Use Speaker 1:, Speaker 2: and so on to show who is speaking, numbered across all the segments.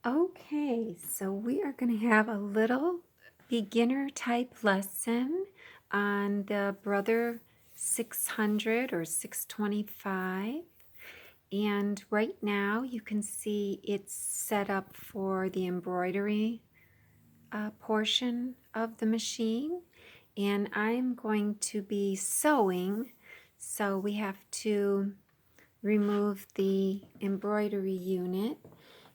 Speaker 1: Okay, so we are going to have a little beginner type lesson on the Brother 600 or 625. And right now you can see it's set up for the embroidery portion of the machine. And I'm going to be sewing, so we have to remove the embroidery unit.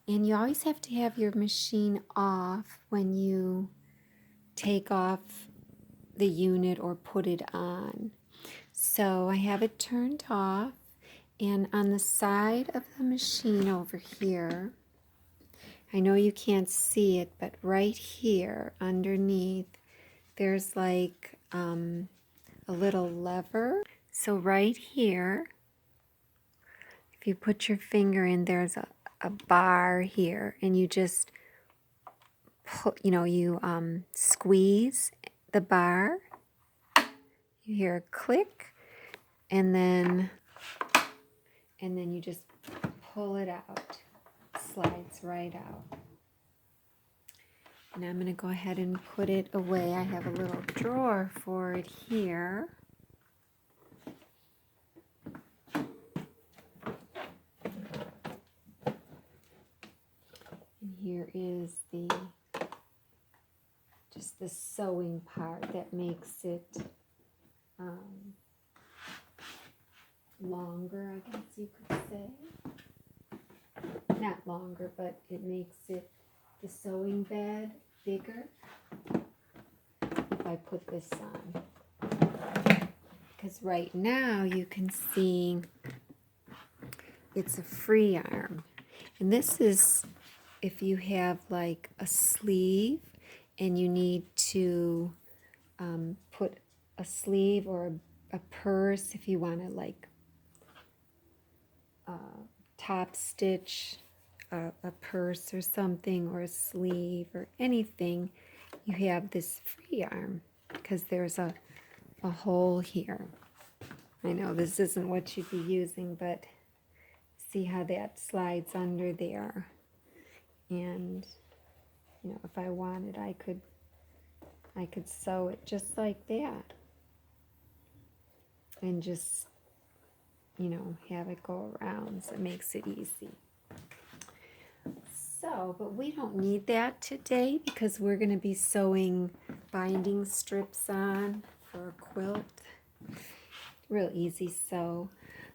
Speaker 1: And you always have to have your machine off when you take off the unit or put it on. So I have it turned off, and on the side of the machine over here, I know you can't see it, but right here underneath, there's like a little lever. So right here, if you put your finger in, there's a bar here, and you just put, you squeeze the bar. You hear a click, and then you just pull it out. It slides right out. And I'm going to go ahead and put it away. I have a little drawer for it here. And here is just the sewing part that makes it longer, I guess you could say. Not longer, but it makes it, the sewing bed, bigger if I put this on. Because right now you can see it's a free arm. And this is if you have like a sleeve and you need to put a sleeve or a purse, if you want to like top stitch a purse or something, or a sleeve or anything, you have this free arm because there's a hole here. I know this isn't what you'd be using, but see how that slides under there. And if I wanted, I could sew it just like that, and just have it go around, so it makes it easy. So, but we don't need that today because we're going to be sewing binding strips on for a quilt. Real easy sew.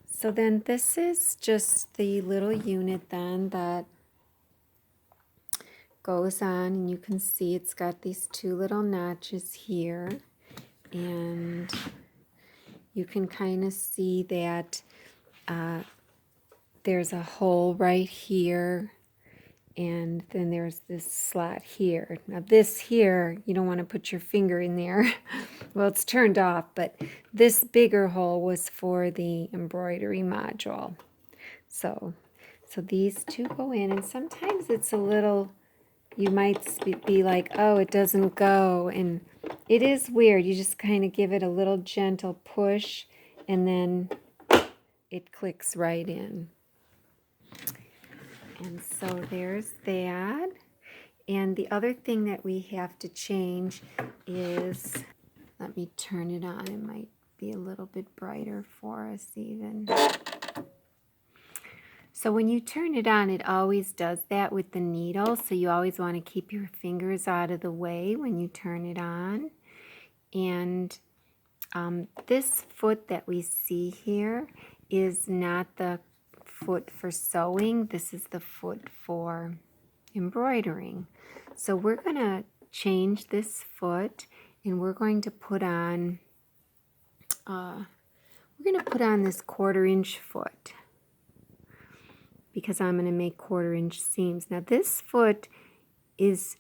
Speaker 1: So then this is just the little unit then that goes on, and you can see it's got these two little notches here, and you can kind of see that there's a hole right here, and then there's this slot here. Now this here, you don't want to put your finger in there. Well, it's turned off, but this bigger hole was for the embroidery module. So these two go in, and sometimes it's a little, you might be like, oh, it doesn't go, and it is weird. You just kind of give it a little gentle push, and then it clicks right in. And so there's that. And the other thing that we have to change is, let me turn it on. It might be a little bit brighter for us even. So when you turn it on, it always does that with the needle. So you always want to keep your fingers out of the way when you turn it on. And this foot that we see here is not the foot for sewing. This is the foot for embroidering. So we're going to change this foot, and we're going to put on this 1/4-inch foot, because I'm going to make 1/4-inch seams. Now this foot is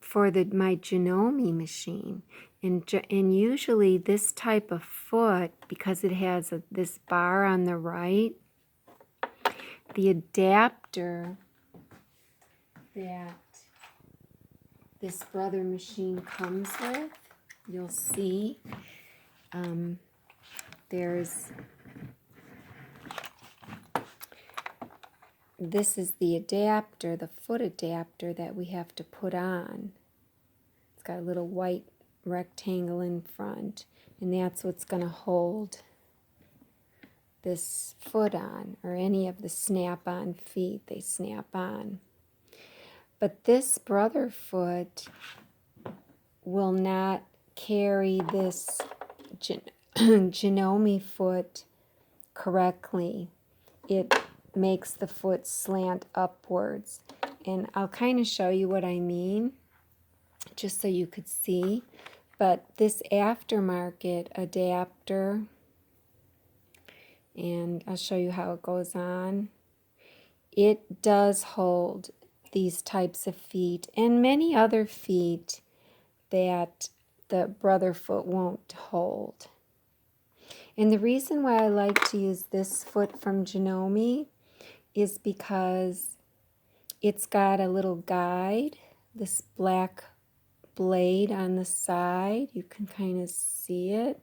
Speaker 1: for my Janome machine, and usually this type of foot, because it has this bar on the right, the adapter that this Brother machine comes with, you'll see this is the adapter, the foot adapter that we have to put on. It's got a little white rectangle in front, and that's what's going to hold this foot on, or any of the snap-on feet. They snap on. But this brother foot will not carry this Janome foot correctly. It makes the foot slant upwards. And I'll kind of show you what I mean, just so you could see. But this aftermarket adapter, and I'll show you how it goes on, it does hold these types of feet and many other feet that the brother foot won't hold. And the reason why I like to use this foot from Janome is because it's got a little guide, this black blade on the side. You can kind of see it.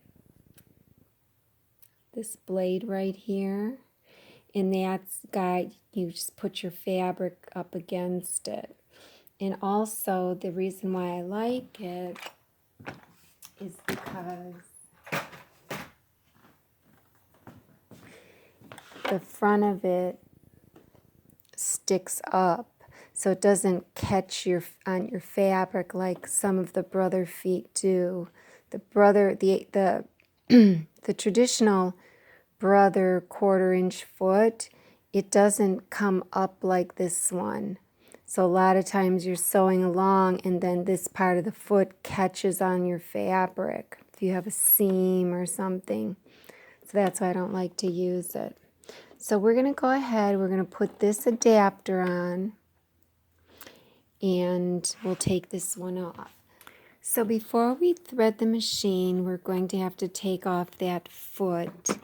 Speaker 1: This blade right here. And that's guide, you just put your fabric up against it. And also the reason why I like it is because the front of it sticks up, so it doesn't catch on your fabric like some of the brother feet do. The traditional brother 1/4 inch foot, it doesn't come up like this one. So a lot of times you're sewing along and then this part of the foot catches on your fabric if you have a seam or something. So that's why I don't like to use it. So we're going to go ahead, we're going to put this adapter on, and we'll take this one off. So before we thread the machine, we're going to have to take off that foot.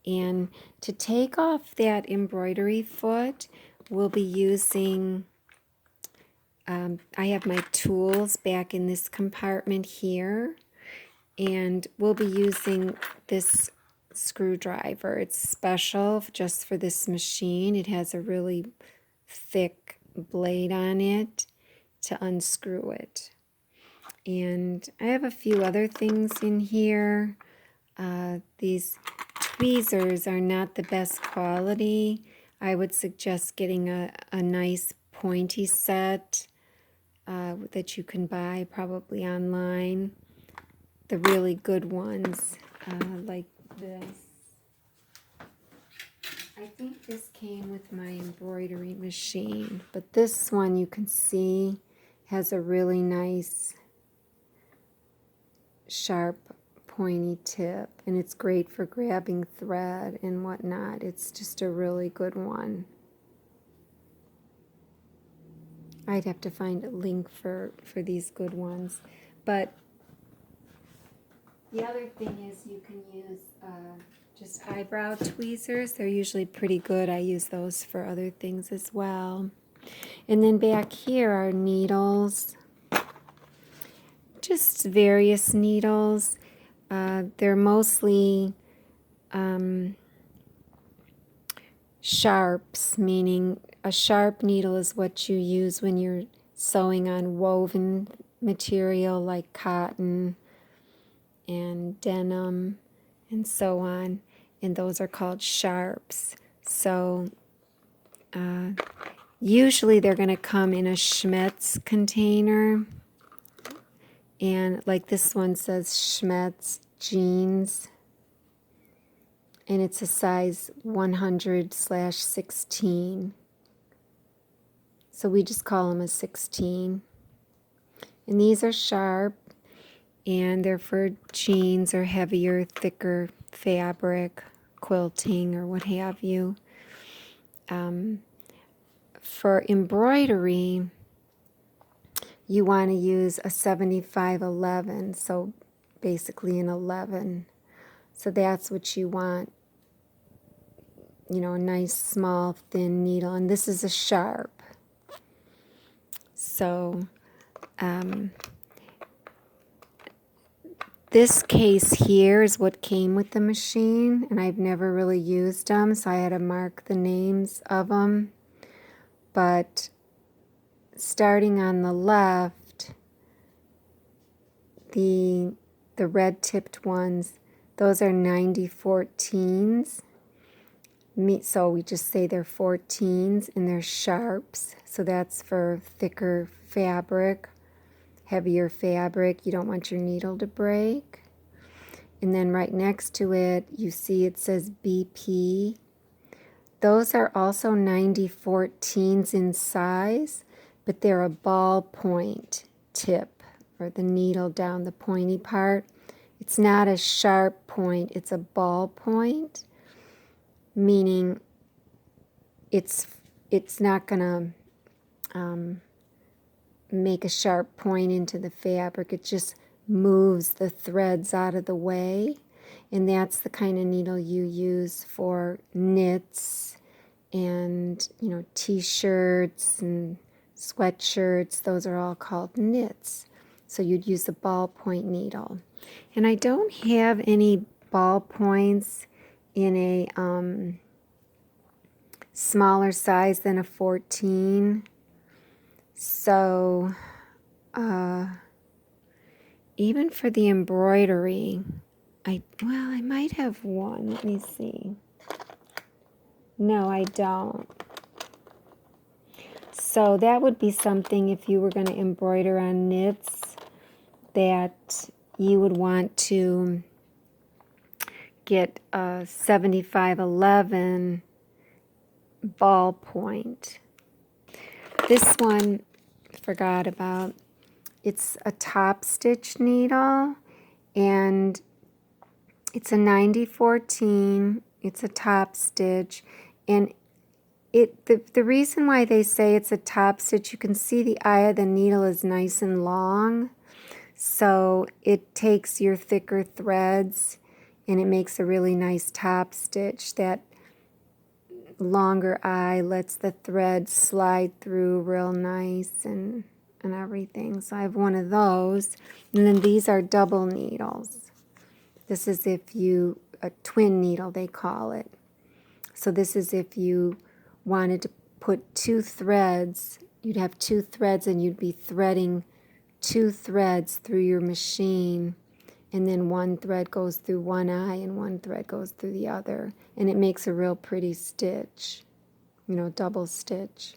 Speaker 1: And to take off that embroidery foot, we'll be using, I have my tools back in this compartment here, and we'll be using this screwdriver. It's special just for this machine. It has a really thick blade on it to unscrew it. And I have a few other things in here. These tweezers are not the best quality. I would suggest getting a nice pointy set that you can buy probably online. The really good ones, like this. I think this came with my embroidery machine, but this one you can see has a really nice sharp pointy tip, and it's great for grabbing thread and whatnot. It's just a really good one. I'd have to find a link for these good ones. But the other thing is you can use just eyebrow tweezers. They're usually pretty good. I use those for other things as well. And then back here are needles. Just various needles. They're mostly sharps, meaning a sharp needle is what you use when you're sewing on woven material like cotton and denim and so on, and those are called sharps. So usually they're going to come in a Schmetz container, and like this one says Schmetz jeans, and it's a size 100/16. So we just call them a 16. And these are sharp, and they're for jeans or heavier, thicker fabric, quilting or what have you. For embroidery, you want to use a 75/11, so basically an 11. So that's what you want, you know, a nice small thin needle, and this is a sharp. So this case here is what came with the machine, and I've never really used them, so I had to mark the names of them. but starting on the left, the red tipped ones, those are 90/14s. So we just say they're 14s, and they're sharps. So that's for thicker fabric, heavier fabric. You don't want your needle to break. And then right next to it, you see it says BP. Those are also 90/14s in size, but they're a ballpoint tip, or the needle down the pointy part. It's not a sharp point, it's a ball point, meaning it's not going to make a sharp point into the fabric. It just moves the threads out of the way. And that's the kind of needle you use for knits and, t-shirts and sweatshirts. Those are all called knits. So you'd use a ballpoint needle. And I don't have any ballpoints in a smaller size than a 14. So even for the embroidery, I might have one. Let me see. No, I don't. So that would be something, if you were going to embroider on knits, that you would want to get a 7511 ballpoint. This one, forgot about. It's a top stitch needle, and it's a 90/14. It's a top stitch, and the reason why they say it's a top stitch, you can see the eye of the needle is nice and long, so it takes your thicker threads and it makes a really nice top stitch. That longer eye lets the thread slide through real nice and everything. So I have one of those. And then these are double needles. This is a twin needle, they call it. So this is if you wanted to put two threads, you'd have two threads and you'd be threading two threads through your machine, and then one thread goes through one eye and one thread goes through the other, and it makes a real pretty stitch, double stitch.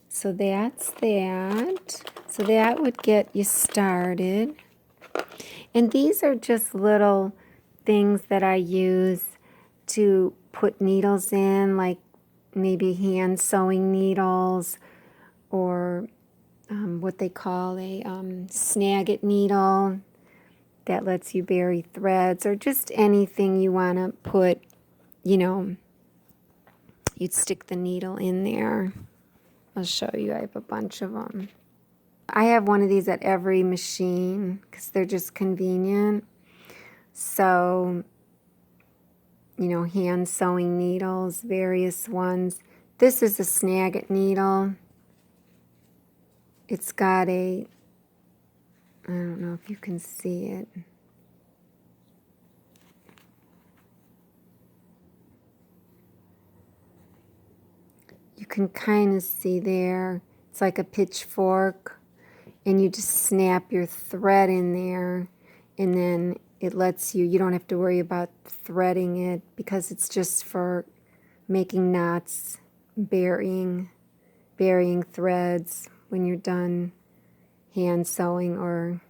Speaker 1: So that's that. So that would get you started. And these are just little things that I use to put needles in, like maybe hand sewing needles, or what they call a snag-it needle that lets you bury threads, or just anything you want to put, you'd stick the needle in there. I'll show you. I have a bunch of them. I have one of these at every machine because they're just convenient. So, hand sewing needles, various ones. This is a snag-it needle. It's got I don't know if you can see it. You can kind of see there. It's like a pitchfork, and you just snap your thread in there, and then it lets you don't have to worry about threading it, because it's just for making knots, burying threads when you're done hand sewing or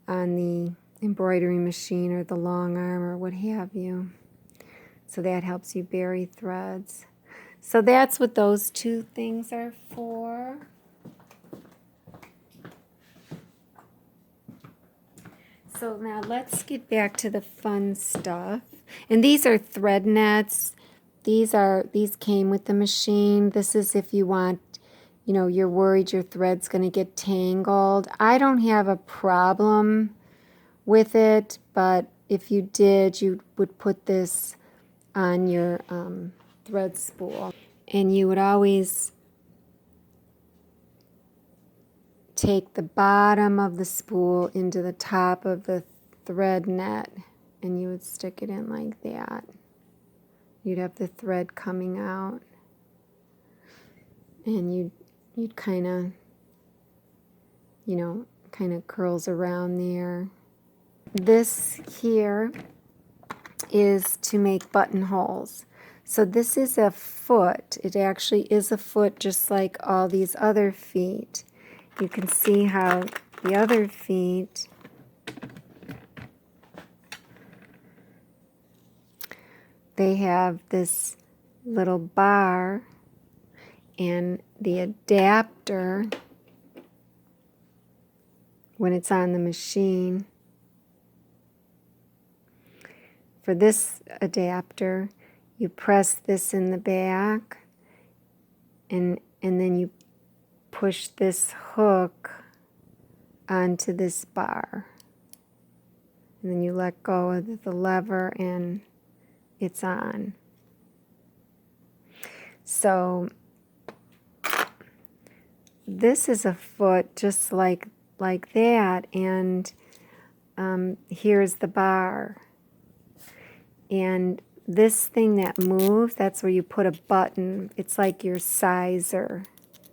Speaker 1: on the embroidery machine or the long arm or what have you. So that helps you bury threads. So that's what those two things are for. So now let's get back to the fun stuff. And these are thread nets. These came with the machine. This is if you want, you're worried your thread's going to get tangled. I don't have a problem with it, but if you did, you would put this on your thread spool. And you would always take the bottom of the spool into the top of the thread net, and you would stick it in like that. You'd have the thread coming out. and you'd kind of, you know, kind of curls around there. This here is to make buttonholes. So this is a foot. It actually is a foot just like all these other feet. You can see how the other feet they have this little bar and the adapter when it's on the machine. For this adapter, you press this in the back and then you push this hook onto this bar. And then you let go of the lever and it's on. So this is a foot just like that, and here's the bar. And this thing that moves, that's where you put a button. It's like your sizer.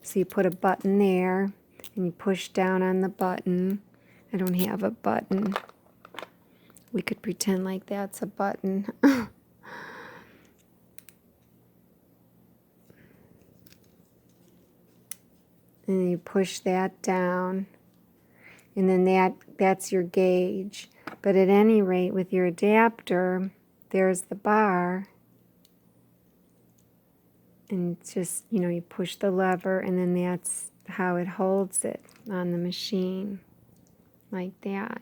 Speaker 1: So you put a button there, and you push down on the button. I don't have a button. We could pretend like that's a button. And you push that down, and then that's your gauge. But at any rate, with your adapter, there's the bar, and it's just, you know, you push the lever, and then that's how it holds it on the machine, like that.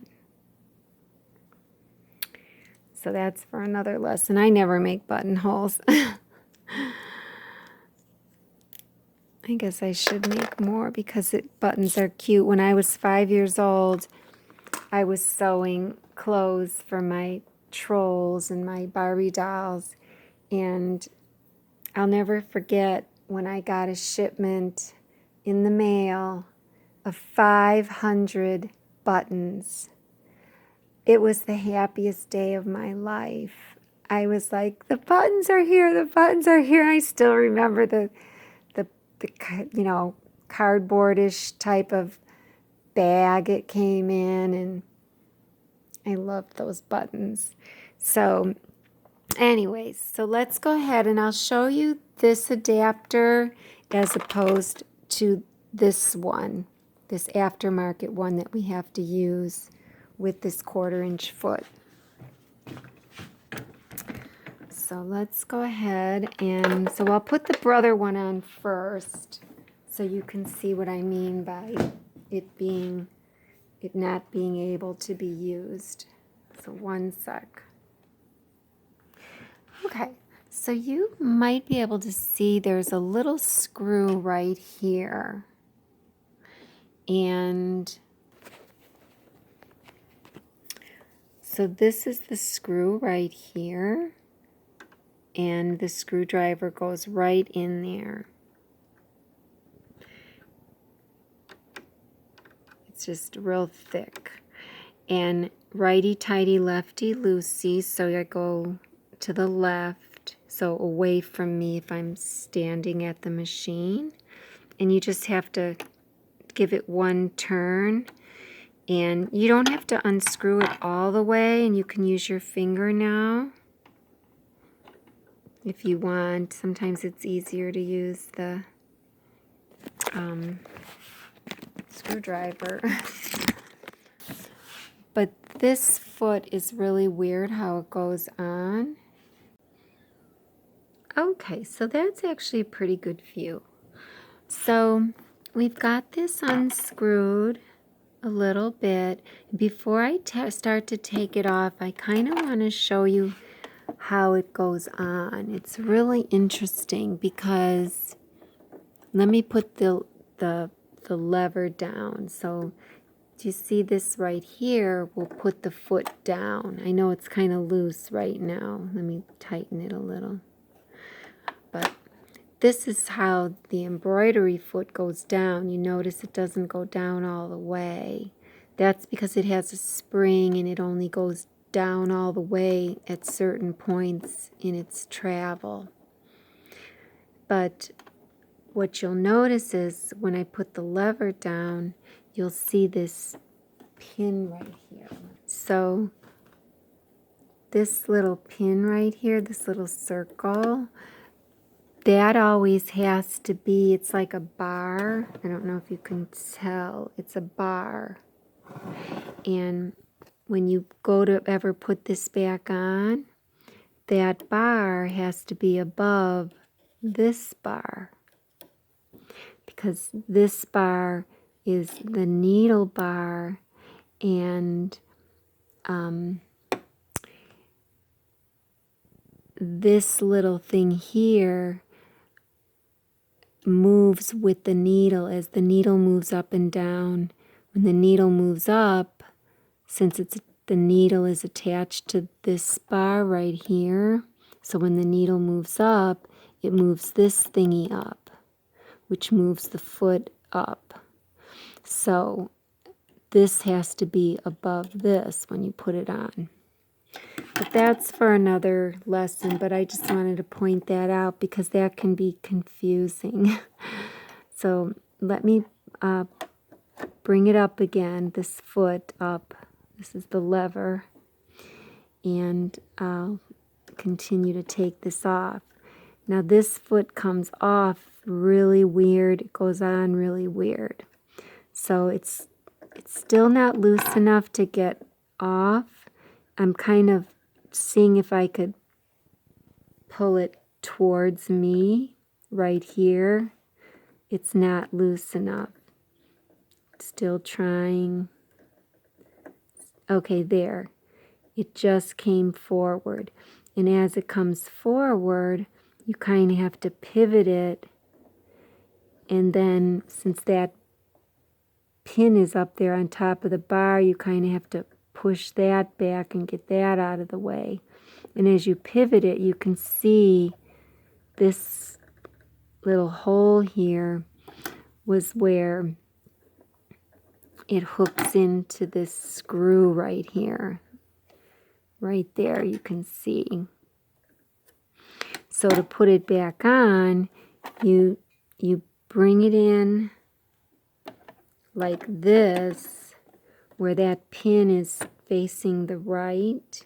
Speaker 1: So that's for another lesson. I never make buttonholes. I guess I should make more because buttons are cute. When I was 5 years old, I was sewing clothes for my trolls and my Barbie dolls, and I'll never forget when I got a shipment in the mail of 500 buttons. It was the happiest day of my life. I was like, the buttons are here, the buttons are here. I still remember the you know, cardboardish type of bag it came in, and I loved those buttons. So anyways, so let's go ahead and I'll show you this adapter as opposed to this one, this aftermarket one that we have to use with this 1/4-inch foot. So let's go ahead and, so I'll put the brother one on first so you can see what I mean by it not being able to be used. So one sec. Okay, so you might be able to see there's a little screw right here. And so this is the screw right here. And the screwdriver goes right in there. It's just real thick. And righty-tighty, lefty-loosey, so I go to the left, so away from me if I'm standing at the machine. And you just have to give it one turn. And you don't have to unscrew it all the way, and you can use your finger now if you want. Sometimes it's easier to use the screwdriver. But this foot is really weird how it goes on. Okay, so that's actually a pretty good view. So we've got this unscrewed a little bit. Before I start to take it off, I kind of want to show you how it goes on. It's really interesting because let me put the lever down. So do you see this right here? We'll put the foot down. I know it's kind of loose right now. Let me tighten it a little. But this is how the embroidery foot goes down. You notice it doesn't go down all the way. That's because it has a spring and it only goes down all the way at certain points in its travel. But what you'll notice is when I put the lever down, you'll see this pin right here. So this little pin right here, this little circle, that always has to be, it's like a bar. I don't know if you can tell. It's a bar. And when you go to ever put this back on, that bar has to be above this bar, because this bar is the needle bar, and this little thing here moves with the needle as the needle moves up and down. When the needle moves up, since the needle is attached to this bar right here, so when the needle moves up, it moves this thingy up, which moves the foot up. So this has to be above this when you put it on. But that's for another lesson, but I just wanted to point that out because that can be confusing. So let me bring it up again, this foot up. This is the lever. And I'll continue to take this off. Now this foot comes off really weird. It goes on really weird. So it's still not loose enough to get off. I'm kind of seeing if I could pull it towards me right here. It's not loose enough. Still trying. Okay, there. It just came forward. And as it comes forward, you kind of have to pivot it. And then since that pin is up there on top of the bar, you kind of have to push that back and get that out of the way. And as you pivot it, you can see this little hole here was where it hooks into this screw right here. Right there, you can see. So to put it back on, you bring it in like this, where that pin is facing the right.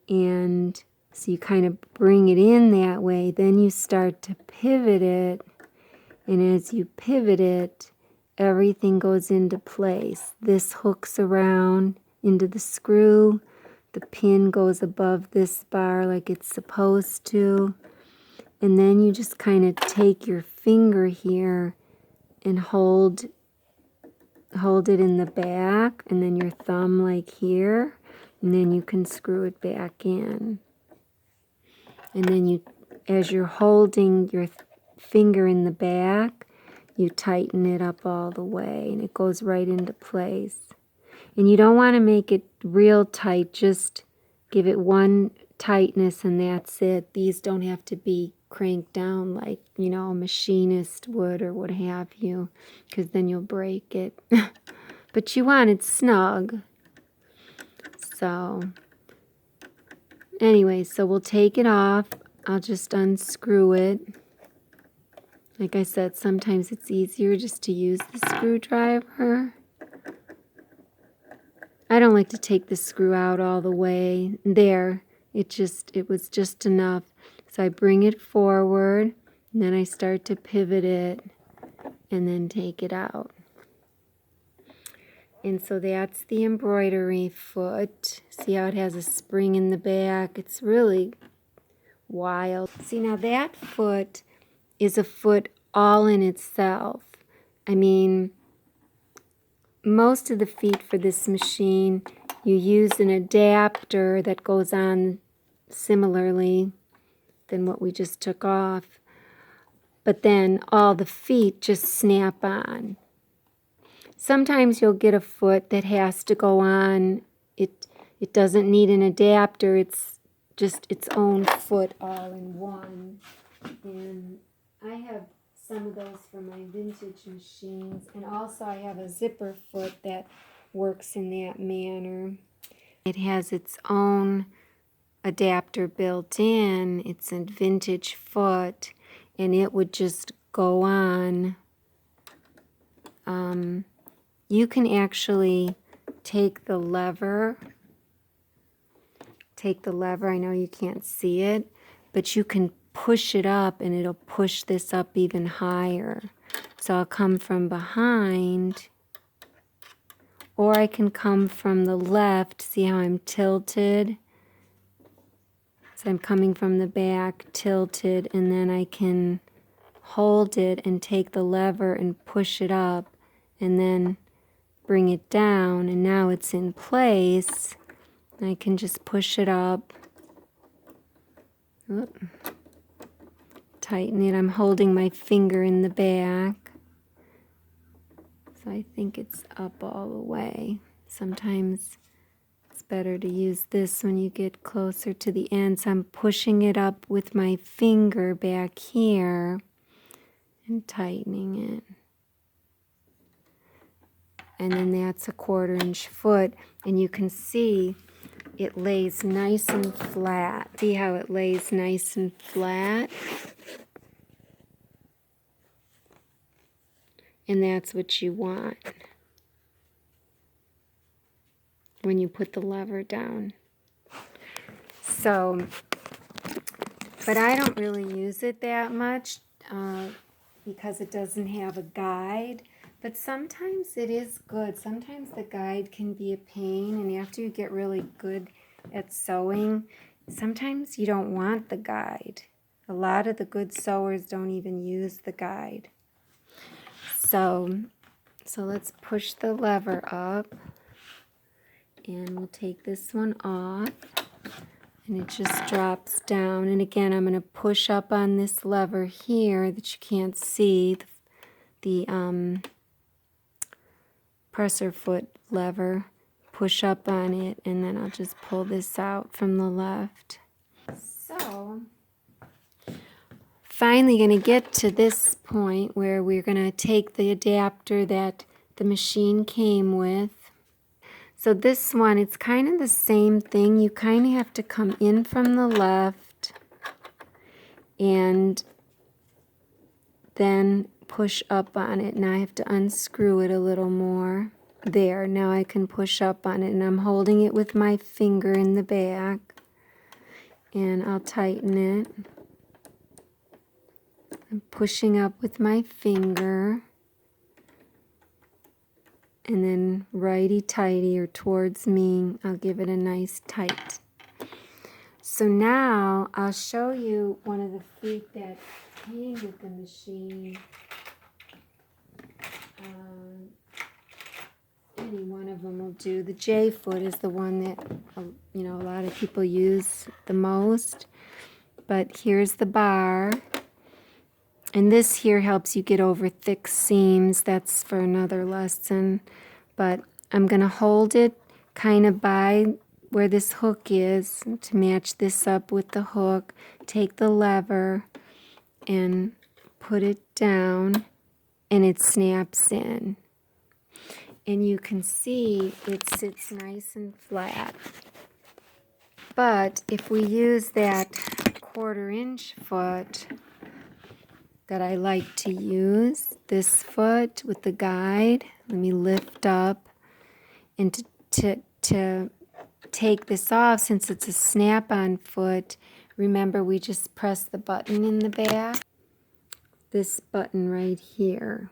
Speaker 1: And so you kind of bring it in that way. Then you start to pivot it. And as you pivot it, everything goes into place. This hooks around into the screw. The pin goes above this bar like it's supposed to. And then you just kind of take your finger here and hold it in the back, and then your thumb like here, and then you can screw it back in. And then you, as you're holding your finger in the back, you tighten it up all the way, and it goes right into place. And you don't want to make it real tight, just give it one tightness and that's it. These don't have to be cranked down like, you know, a machinist would or what have you, because then you'll break it. But you want it snug. So anyway, so we'll take it off. I'll just unscrew it. Like I said, sometimes it's easier just to use the screwdriver. I don't like to take the screw out all the way. There, it was just enough. So I bring it forward, and then I start to pivot it, and then take it out. And so that's the embroidery foot. See how it has a spring in the back? It's really wild. See, now that foot is a foot all in itself. I mean, most of the feet for this machine, you use an adapter that goes on similarly than what we just took off. But then all the feet just snap on. Sometimes you'll get a foot that has to go on. It doesn't need an adapter. It's just its own foot all in one. And I have some of those for my vintage machines. And also I have a zipper foot that works in that manner. It has its own adapter built in. It's a vintage foot. and it would just go on. You can actually take the lever. I know you can't see it, but you can push it up and it'll push this up even higher. So I'll come from behind, or I can come from the left. See how I'm tilted? So I'm coming from the back, tilted, and then I can hold it and take the lever and push it up and then bring it down, and now it's in place. I can just push it up. Oop. Tighten it. I'm holding my finger in the back. So I think it's up all the way. Sometimes it's better to use this when you get closer to the end. So I'm pushing it up with my finger back here and tightening it. And then that's a 1/4 inch foot, and you can see it lays nice and flat. See how it lays nice and flat? And that's what you want when you put the lever down. So, but I don't really use it that much because it doesn't have a guide. But sometimes it is good. Sometimes the guide can be a pain, and after you get really good at sewing, sometimes you don't want the guide. A lot of the good sewers don't even use the guide. So let's push the lever up, and we'll take this one off, and it just drops down. And again, I'm going to push up on this lever here that you can't see, the presser foot lever. Push up on it, and then I'll just pull this out from the left. So finally going to get to this point where we're going to take the adapter that the machine came with. So this one, it's kind of the same thing. You kind of have to come in from the left and then push up on it. Now I have to unscrew it a little more. There, now I can push up on it, and I'm holding it with my finger in the back, and I'll tighten it. I'm pushing up with my finger, and then righty-tighty or towards me, I'll give it a nice tight. So now I'll show you one of the feet that came with the machine. Any one of them will do. The J foot is the one that a lot of people use the most. But here's the bar, and this here helps you get over thick seams. That's for another lesson. But I'm going to hold it kind of by where this hook is to match this up with the hook. Take the lever and put it down, and it snaps in. And you can see it sits nice and flat. But if we use that 1/4 inch foot that I like to use, this foot with the guide, let me lift up, and to take this off, since it's a snap-on foot, remember we just press the button in the back, this button right here.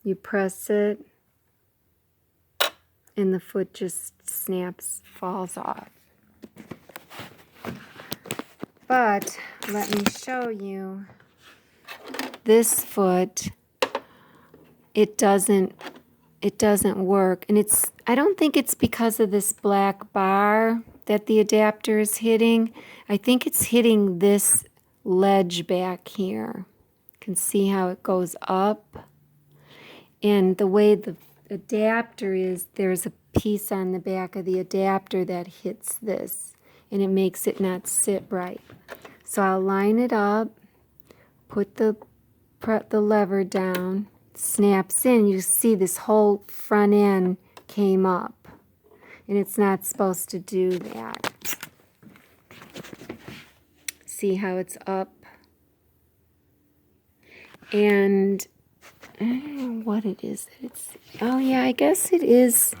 Speaker 1: You press it, and the foot just falls off. But let me show you this foot. It doesn't work, and I don't think it's because of this black bar that the adapter is hitting. I think it's hitting this ledge back here. You can see how it goes up, and the way the adapter is, there's a piece on the back of the adapter that hits this, and it makes it not sit right. So I'll line it up, put the lever down, snaps in. You see this whole front end came up, and it's not supposed to do that. See how it's up? And I don't know what it is that it's, oh yeah, I guess it is,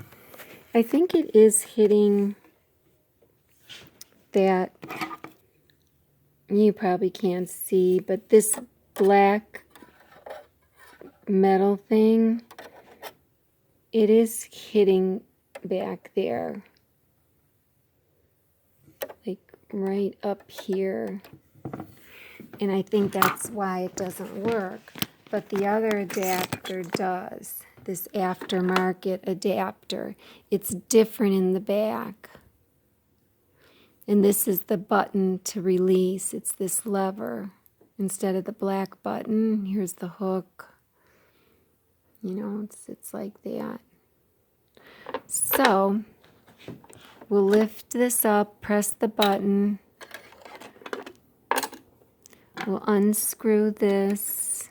Speaker 1: I think it is hitting that, you probably can't see, but this black metal thing, it is hitting back there, like right up here. And I think that's why it doesn't work. But the other adapter does. This aftermarket adapter. It's different in the back. And this is the button to release. It's this lever. Instead of the black button, here's the hook. You know, it's like that. So, we'll lift this up, press the button. We'll unscrew this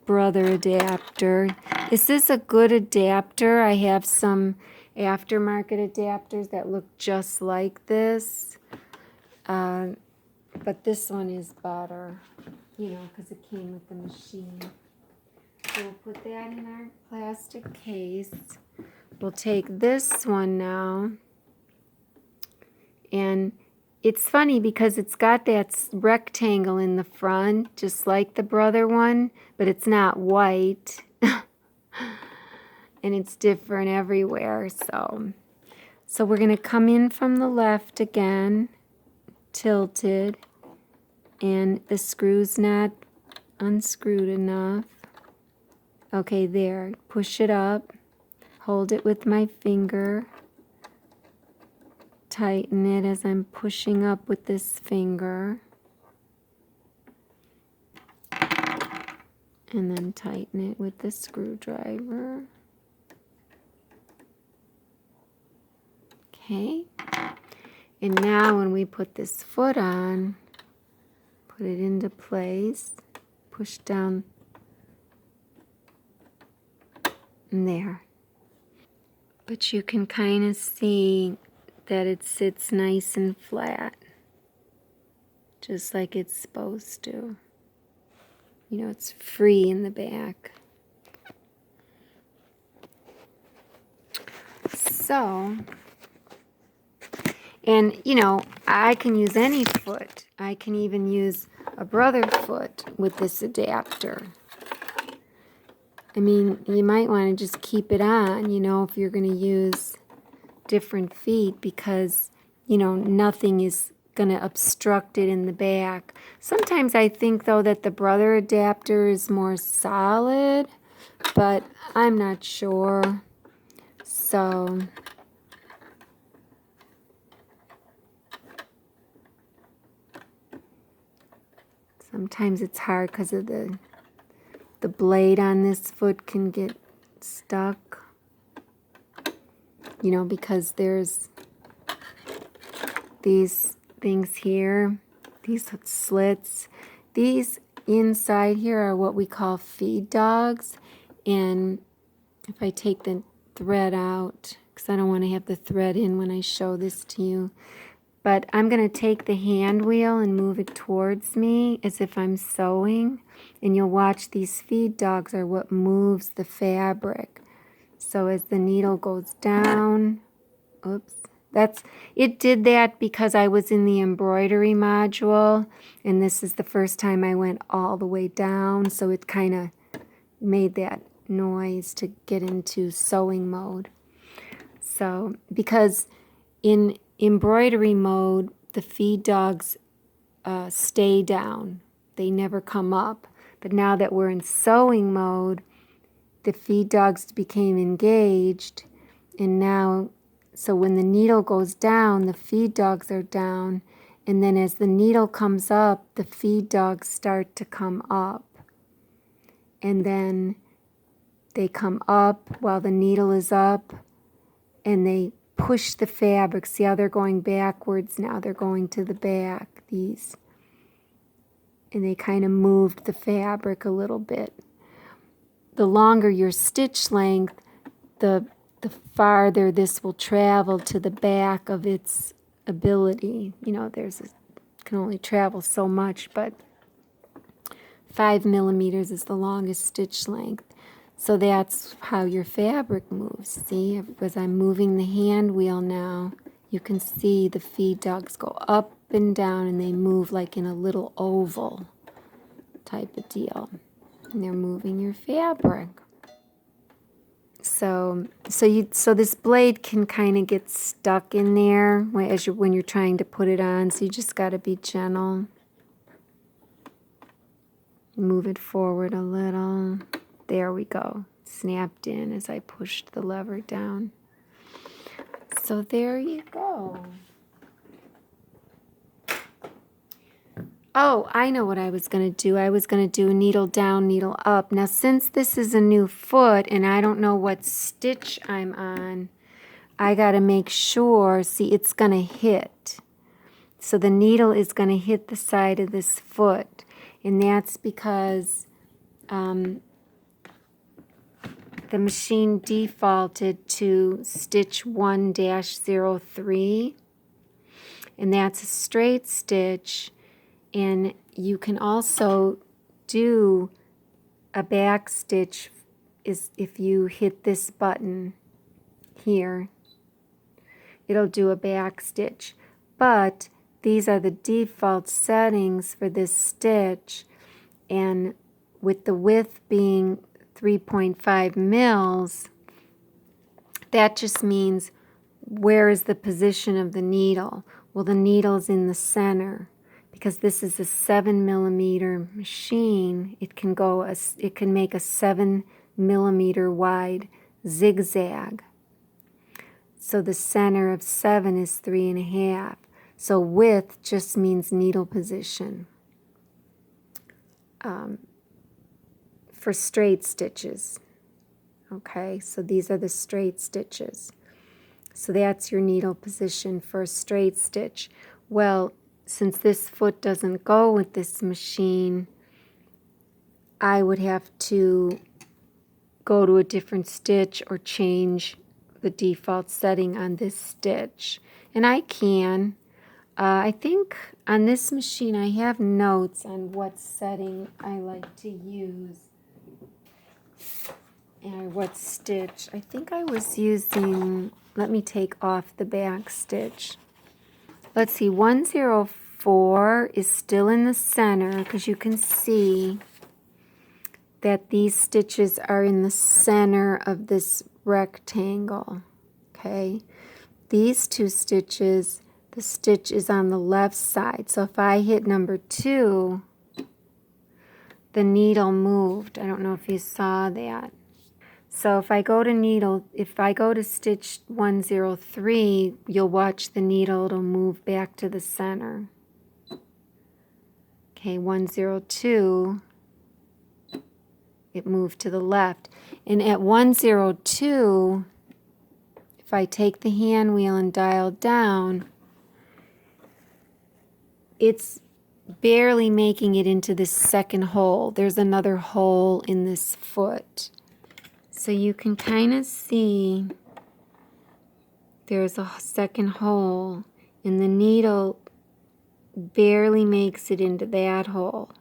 Speaker 1: brother adapter. Is this a good adapter? I have some aftermarket adapters that look just like this. But this one is better, you know, because it came with the machine. So we'll put that in our plastic case. We'll take this one now. And it's funny because it's got that rectangle in the front, just like the brother one, but it's not white. And it's different everywhere. So we're going to come in from the left again, tilted, and the screw's not unscrewed enough. Okay, there. Push it up. Hold it with my finger. Tighten it as I'm pushing up with this finger. And then tighten it with the screwdriver. Okay. And now when we put this foot on, put it into place, push down, and there. But you can kind of see that it sits nice and flat, just like it's supposed to. You know, it's free in the back. So, and you know, I can use any foot. I can even use a brother foot with this adapter. I mean, you might want to just keep it on, you know, if you're going to use different feet, because, you know, nothing is going to obstruct it in the back. Sometimes I think, though, that the brother adapter is more solid, but I'm not sure. So, sometimes it's hard because of the blade on this foot can get stuck, you know, because there's these things here, these slits. These inside here are what we call feed dogs. And if I take the thread out, because I don't want to have the thread in when I show this to you, but I'm going to take the hand wheel and move it towards me as if I'm sewing. And you'll watch these feed dogs are what moves the fabric. So as the needle goes down, oops, it did that because I was in the embroidery module, and this is the first time I went all the way down, so it kind of made that noise to get into sewing mode. So, because in embroidery mode, the feed dogs stay down. They never come up. But now that we're in sewing mode, the feed dogs became engaged, and now, so when the needle goes down, the feed dogs are down, and then as the needle comes up, the feed dogs start to come up. And then they come up while the needle is up, and they push the fabric. See how they're going backwards now? They're going to the back, these. And they kind of moved the fabric a little bit. The longer your stitch length, the farther this will travel to the back of its ability. You know, can only travel so much, but 5 millimeters is the longest stitch length. So that's how your fabric moves. See, as I'm moving the hand wheel now, you can see the feed dogs go up and down and they move like in a little oval type of deal. And they're moving your fabric. So this blade can kind of get stuck in there when you're trying to put it on. So you just got to be gentle. Move it forward a little. There we go. Snapped in as I pushed the lever down. So there you go. Oh, I know what I was going to do. I was going to do needle down, needle up. Now, since this is a new foot and I don't know what stitch I'm on, I got to make sure, see, it's going to hit. So the needle is going to hit the side of this foot. And that's because the machine defaulted to stitch 1-03. And that's a straight stitch. And you can also do a back stitch if you hit this button here. It'll do a back stitch. But these are the default settings for this stitch. And with the width being 3.5 mils, that just means where is the position of the needle? Well, the needle's in the center. Because this is a 7 millimeter machine, it can make a 7 millimeter wide zigzag. So the center of 7 is 3.5. So width just means needle position for straight stitches. Okay, so these are the straight stitches. So that's your needle position for a straight stitch. Well, since this foot doesn't go with this machine, I would have to go to a different stitch or change the default setting on this stitch. And I can. I think on this machine I have notes on what setting I like to use and what stitch. I think I was using, let me take off the back stitch. Let's see, 104 is still in the center because you can see that these stitches are in the center of this rectangle. Okay, these two stitches, the stitch is on the left side. So if I hit number 2, the needle moved. I don't know if you saw that. So if I go to stitch 103, you'll watch the needle, it'll move back to the center. Okay, 102, it moved to the left. And at 102, if I take the hand wheel and dial down, it's barely making it into this second hole. There's another hole in this foot. So you can kind of see there's a second hole, and the needle barely makes it into that hole.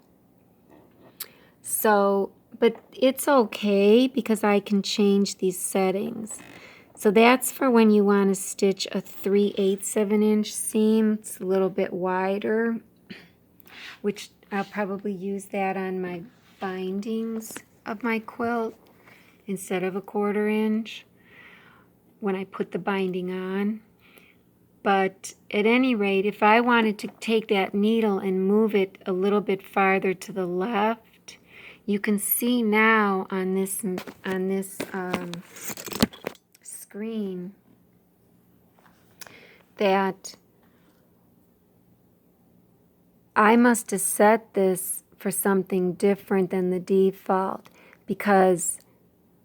Speaker 1: So, but it's okay because I can change these settings. So that's for when you want to stitch a 3/8 of an inch seam. It's a little bit wider, which I'll probably use that on my bindings of my quilt instead of a 1/4 inch when I put the binding on. But at any rate, if I wanted to take that needle and move it a little bit farther to the left, you can see now on this screen that I must have set this for something different than the default, because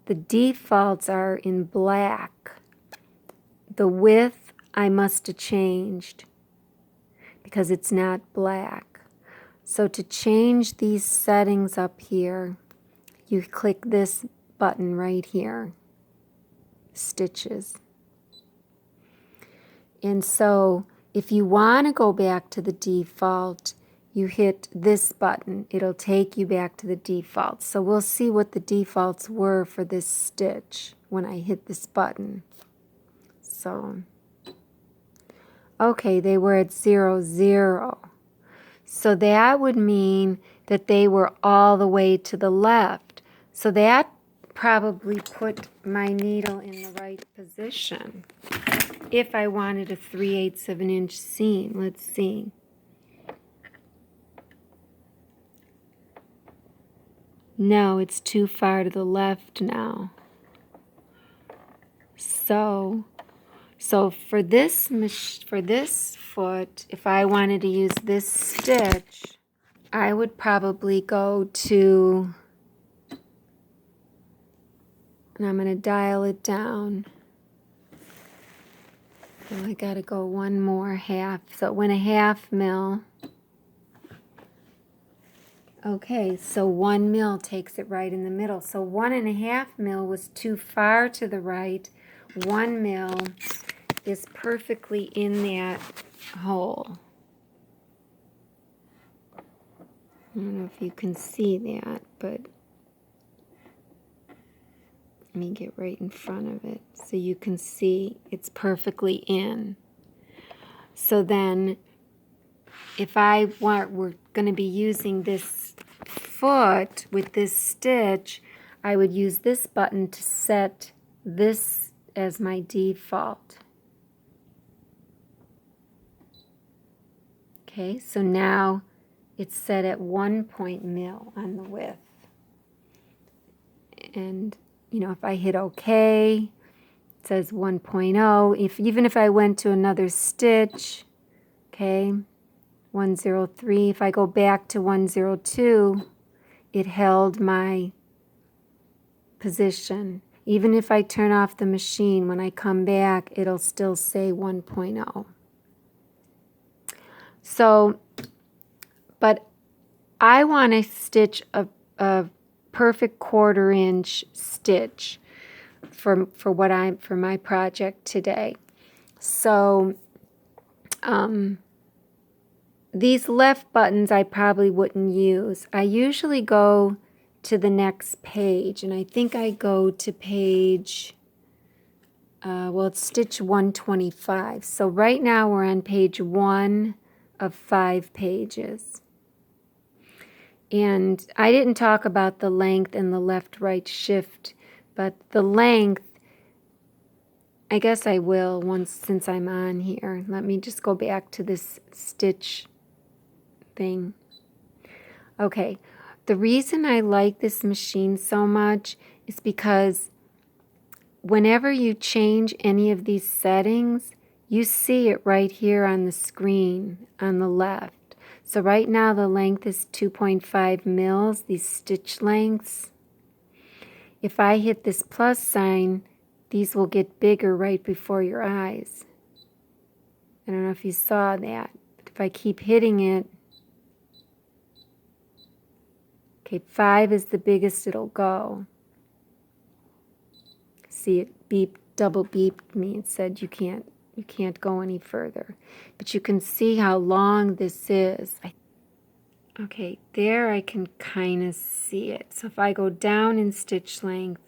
Speaker 1: the defaults are in black. The width I must have changed because it's not black. So to change these settings up here, you click this button right here, stitches. And so if you want to go back to the default, you hit this button, it'll take you back to the defaults. So we'll see what the defaults were for this stitch when I hit this button. So, okay, they were at 0, 0. So that would mean that they were all the way to the left. So that probably put my needle in the right position. If I wanted a 3/8 of an inch seam, let's see. No, it's too far to the left now. So for this foot, if I wanted to use this stitch, I would probably go to, and I'm going to dial it down. Oh, I got to go one more half. So it went a 1/2 mil. Okay, so 1 mil takes it right in the middle. So 1.5 mil was too far to the right. 1 mil is perfectly in that hole. I don't know if you can see that, but let me get right in front of it so you can see it's perfectly in. So then if we're going to be using this foot with this stitch, I would use this button to set this as my default. Okay, so now it's set at 1 mil on the width. And, you know, if I hit OK, it says 1.0. Even if I went to another stitch, okay, 103, if I go back to 102, it held my position. Even if I turn off the machine, when I come back, it'll still say 1.0. So, but I want to stitch a perfect 1/4 inch stitch for my project today. So these left buttons I probably wouldn't use. I usually go to the next page, and I think I go to page, well, it's stitch 125. So right now we're on page 1 of 5 pages. And I didn't talk about the length and the left-right shift, but the length, I guess I will once, since I'm on here. Let me just go back to this stitch thing. Okay, the reason I like this machine so much is because whenever you change any of these settings, you see it right here on the screen on the left. So right now the length is 2.5 mils, these stitch lengths. If I hit this plus sign, these will get bigger right before your eyes. I don't know if you saw that, but if I keep hitting it, okay, 5 is the biggest it'll go. See, it beeped, double beeped me. It said you can't go any further. But you can see how long this is. Okay, there I can kind of see it. So if I go down in stitch length,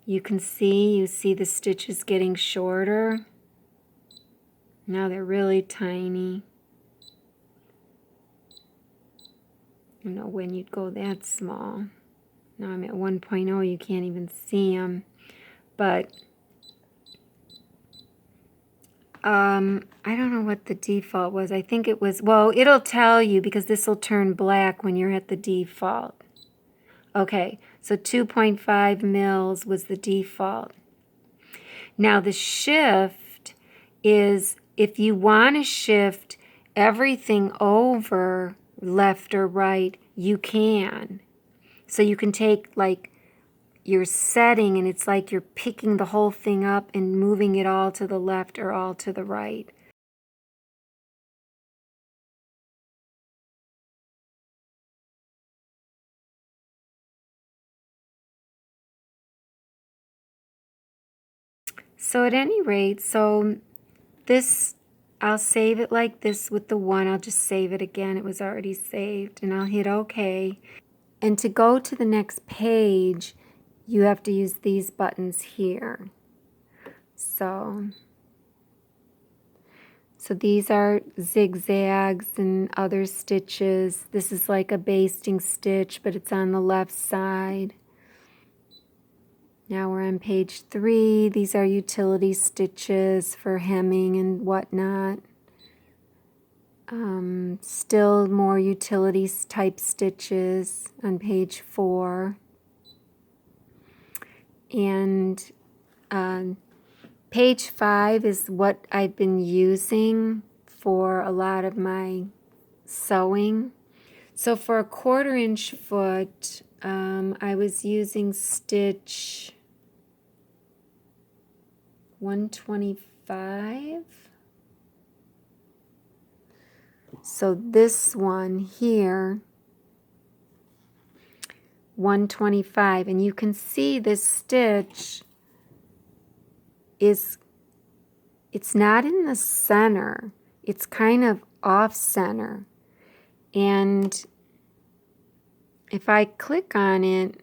Speaker 1: you see the stitches getting shorter. Now they're really tiny. I don't know when you'd go that small. Now I'm at 1.0, you can't even see them. But I don't know what the default was. I think it was, well, it'll tell you because this will turn black when you're at the default. Okay, so 2.5 mils was the default. Now the shift is if you want to shift everything over left or right, you can. So you can take like your setting and it's like you're picking the whole thing up and moving it all to the left or all to the right. So at any rate, so this, I'll save it like this with the 1. I'll just save it again. It was already saved. And I'll hit OK. And to go to the next page, you have to use these buttons here. So these are zigzags and other stitches. This is like a basting stitch, but it's on the left side. Now we're on page 3. These are utility stitches for hemming and whatnot. Still more utility type stitches on page 4. And page 5 is what I've been using for a lot of my sewing. So for a 1/4 inch foot, I was using stitch 125. So this one here, 125, and you can see this stitch it's not in the center. It's kind of off center. And if I click on it,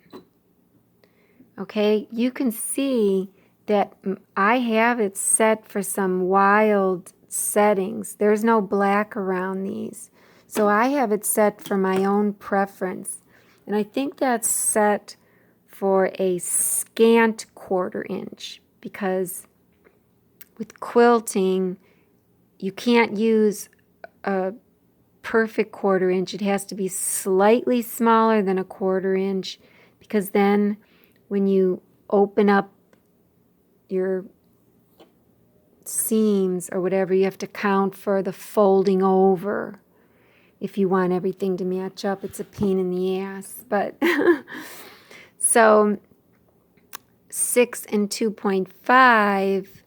Speaker 1: okay, you can see that I have it set for some wild settings. There's no black around these. So I have it set for my own preference. And I think that's set for a scant 1/4 inch, because with quilting, you can't use a perfect 1/4 inch. It has to be slightly smaller than a 1/4 inch, because then when you open up your seams or whatever, you have to count for the folding over if you want everything to match up. It's a pain in the ass. But so 6 and 2.5.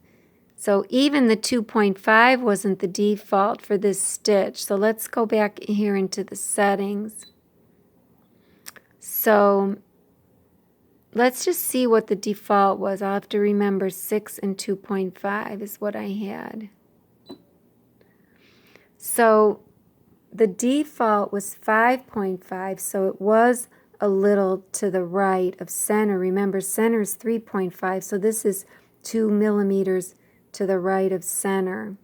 Speaker 1: So even the 2.5 wasn't the default for this stitch. So let's go back here into the settings. So let's just see what the default was. I'll have to remember 6 and 2.5 is what I had. So the default was 5.5, so it was a little to the right of center. Remember, center is 3.5, so this is 2 millimeters to the right of center.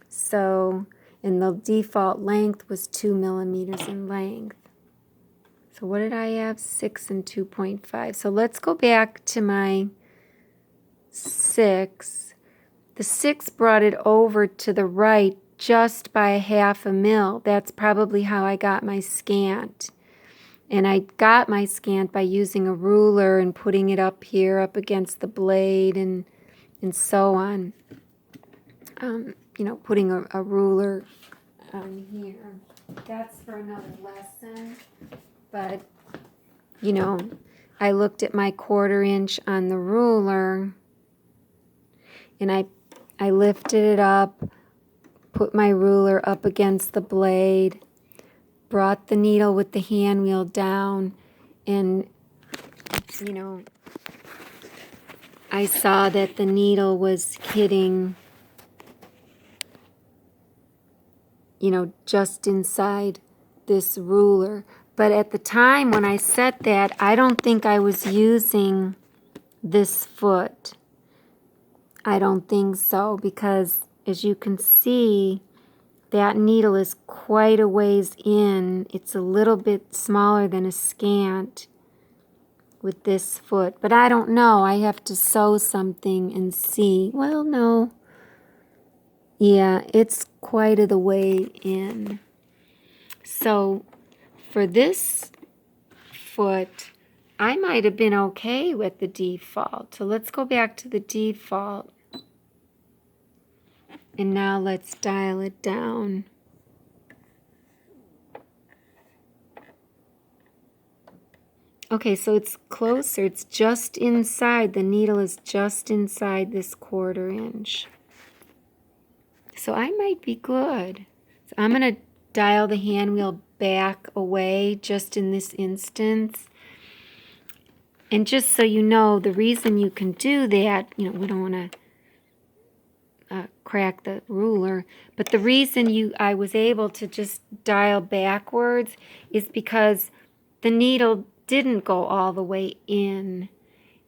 Speaker 1: So, and the default length was 2 millimeters in length. So what did I have? 6 and 2.5. So let's go back to my 6. The 6 brought it over to the right just by 1/2 mil. That's probably how I got my scant. And I got my scant by using a ruler and putting it up here up against the blade and so on. You know, putting a ruler on here. That's for another lesson. But, you know, I looked at my 1/4 inch on the ruler, and I lifted it up, put my ruler up against the blade, brought the needle with the hand wheel down, and, you know, I saw that the needle was hitting, you know, just inside this ruler. But at the time when I set that, I don't think I was using this foot. I don't think so, because as you can see, that needle is quite a ways in. It's a little bit smaller than a scant with this foot. But I don't know. I have to sew something and see. Well, no. Yeah, it's quite a the way in. So for this foot, I might have been okay with the default. So let's go back to the default. And now let's dial it down. Okay, so it's closer. It's just inside. The needle is just inside this 1/4 inch. So I might be good. So I'm going to dial the hand wheel back away just in this instance. And just so you know, the reason you can do that, you know, we don't want to crack the ruler, but the reason I was able to just dial backwards is because the needle didn't go all the way in.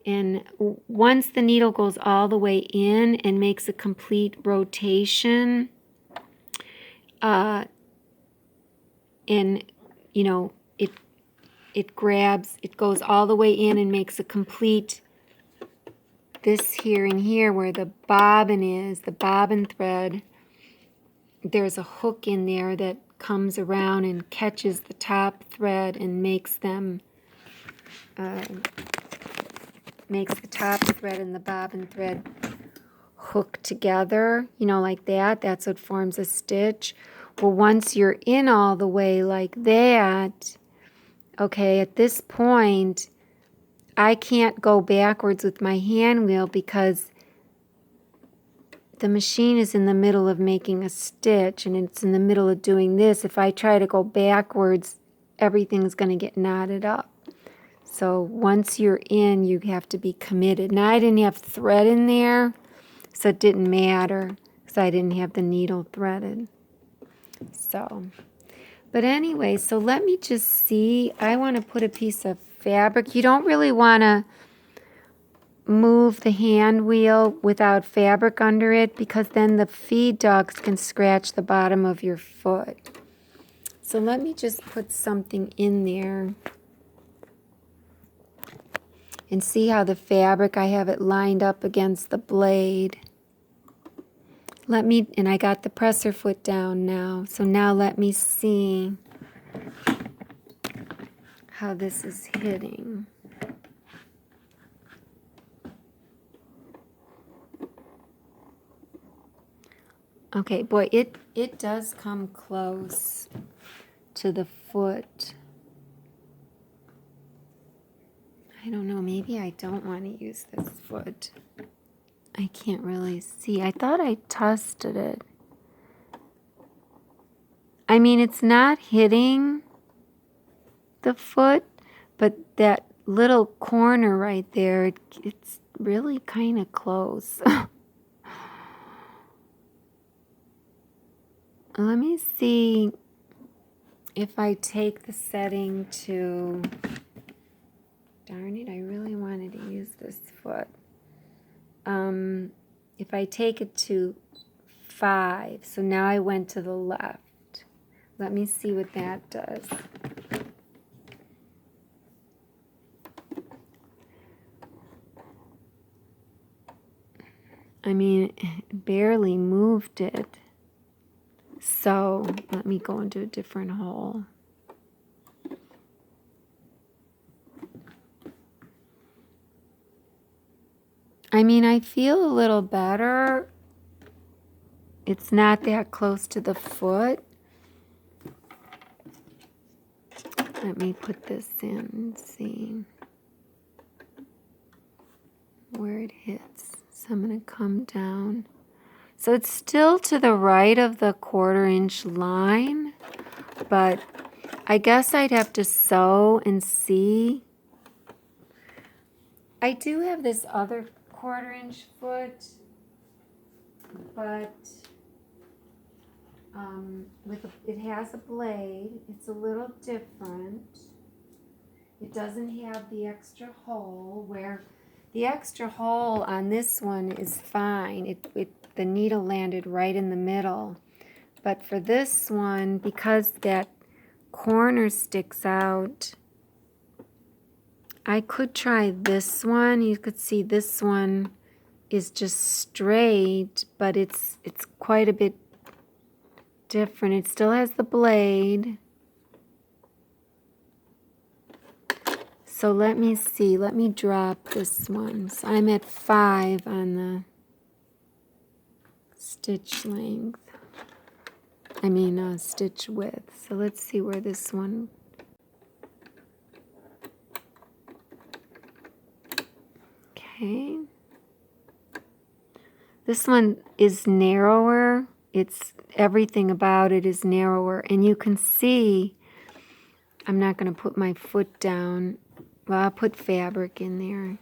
Speaker 1: And once the needle goes all the way in and makes a complete rotation, and you know, it grabs, it goes all the way in and makes a complete, this here and here where the bobbin is, the bobbin thread, there's a hook in there that comes around and catches the top thread and makes them, makes the top thread and the bobbin thread hook together, you know, like that. That's what forms a stitch. Well, once you're in all the way like that, okay, at this point, I can't go backwards with my hand wheel because the machine is in the middle of making a stitch and it's in the middle of doing this. If I try to go backwards, everything's going to get knotted up. So once you're in, you have to be committed. Now, I didn't have thread in there, so it didn't matter because I didn't have the needle threaded. So, but anyway, so let me just see. I want to put a piece of fabric. You don't really want to move the hand wheel without fabric under it because then the feed dogs can scratch the bottom of your foot. So let me just put something in there and see how the fabric, I have it lined up against the blade. And I got the presser foot down now. So now let me see how this is hitting. Okay, boy, it does come close to the foot. I don't know, maybe I don't want to use this foot. I can't really see. I thought I tested it. I mean, it's not hitting the foot, but that little corner right there, it's really kind of close. Let me see if I take the setting to... Darn it, I really wanted to use this foot. If I take it to 5, so now I went to the left. Let me see what that does. I mean, it barely moved it. So let me go into a different hole. I mean, I feel a little better. It's not that close to the foot. Let me put this in and see where it hits. So I'm going to come down. So it's still to the right of the 1/4 inch line, but I guess I'd have to sew and see. I do have this other 1/4 inch foot, but it has a blade. It's a little different. It doesn't have the extra hole, where the extra hole on this one is fine. The needle landed right in the middle. But for this one, because that corner sticks out, I could try this one. You could see this one is just straight, but it's quite a bit different. It still has the blade. So let me see. Let me drop this one. So I'm at 5 on the stitch length. I mean stitch width. So let's see where this one... Okay. This one is narrower. Everything about it is narrower. And you can see, I'm not going to put my foot down, Well, I'll put fabric in there.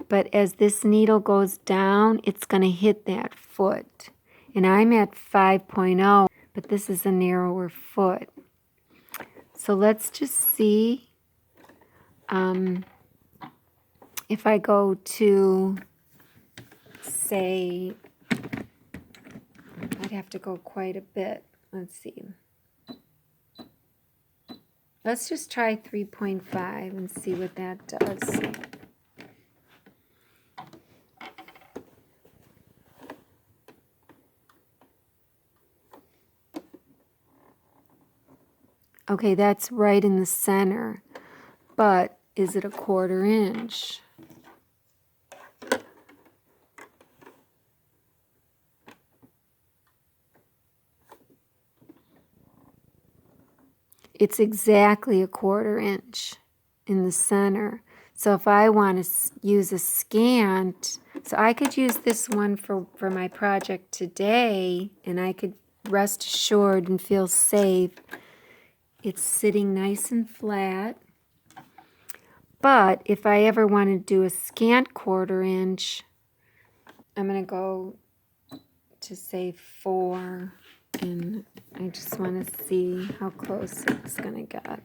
Speaker 1: But as this needle goes down, it's going to hit that foot. And I'm at 5.0, but this is a narrower foot. So let's just see if I go to, say, I'd have to go quite a bit. Let's see. Let's just try 3.5 and see what that does. Okay, that's right in the center, but is it a 1/4 inch? It's exactly a 1/4 inch in the center. So if I want to use a scant, so I could use this one for my project today, and I could rest assured and feel safe. It's sitting nice and flat. But if I ever want to do a scant 1/4 inch, I'm going to go to say 4, and I just want to see how close it's going to get.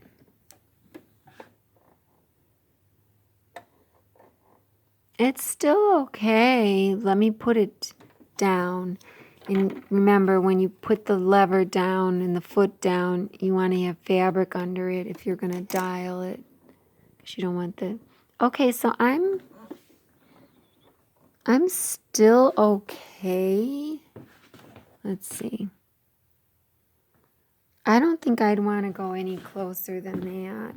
Speaker 1: It's still okay. Let me put it down. And remember, when you put the lever down and the foot down, you want to have fabric under it if you're going to dial it. Because you don't want the... Okay, so I'm still okay. Let's see. I don't think I'd want to go any closer than that.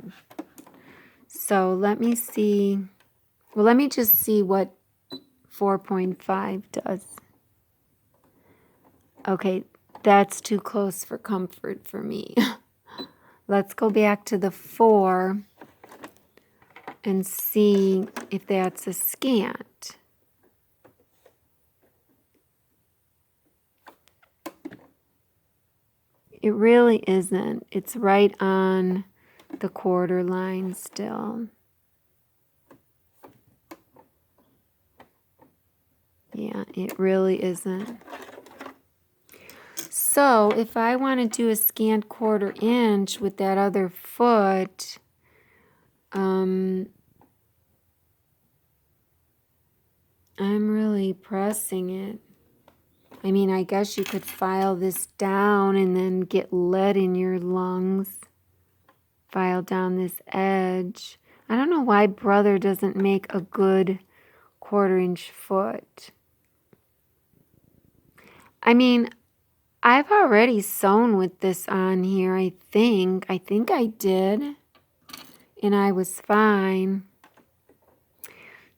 Speaker 1: So let me see. Well, let me just see what 4.5 does. Okay, that's too close for comfort for me. Let's go back to the 4 and see if that's a scant. It really isn't. It's right on the 1/4 line still. Yeah, it really isn't. So if I want to do a scant 1/4 inch with that other foot, I'm really pressing it. I mean, I guess you could file this down and then get lead in your lungs. File down this edge. I don't know why Brother doesn't make a good 1/4 inch foot. I mean, I've already sewn with this on here, I think. I think I did. And I was fine.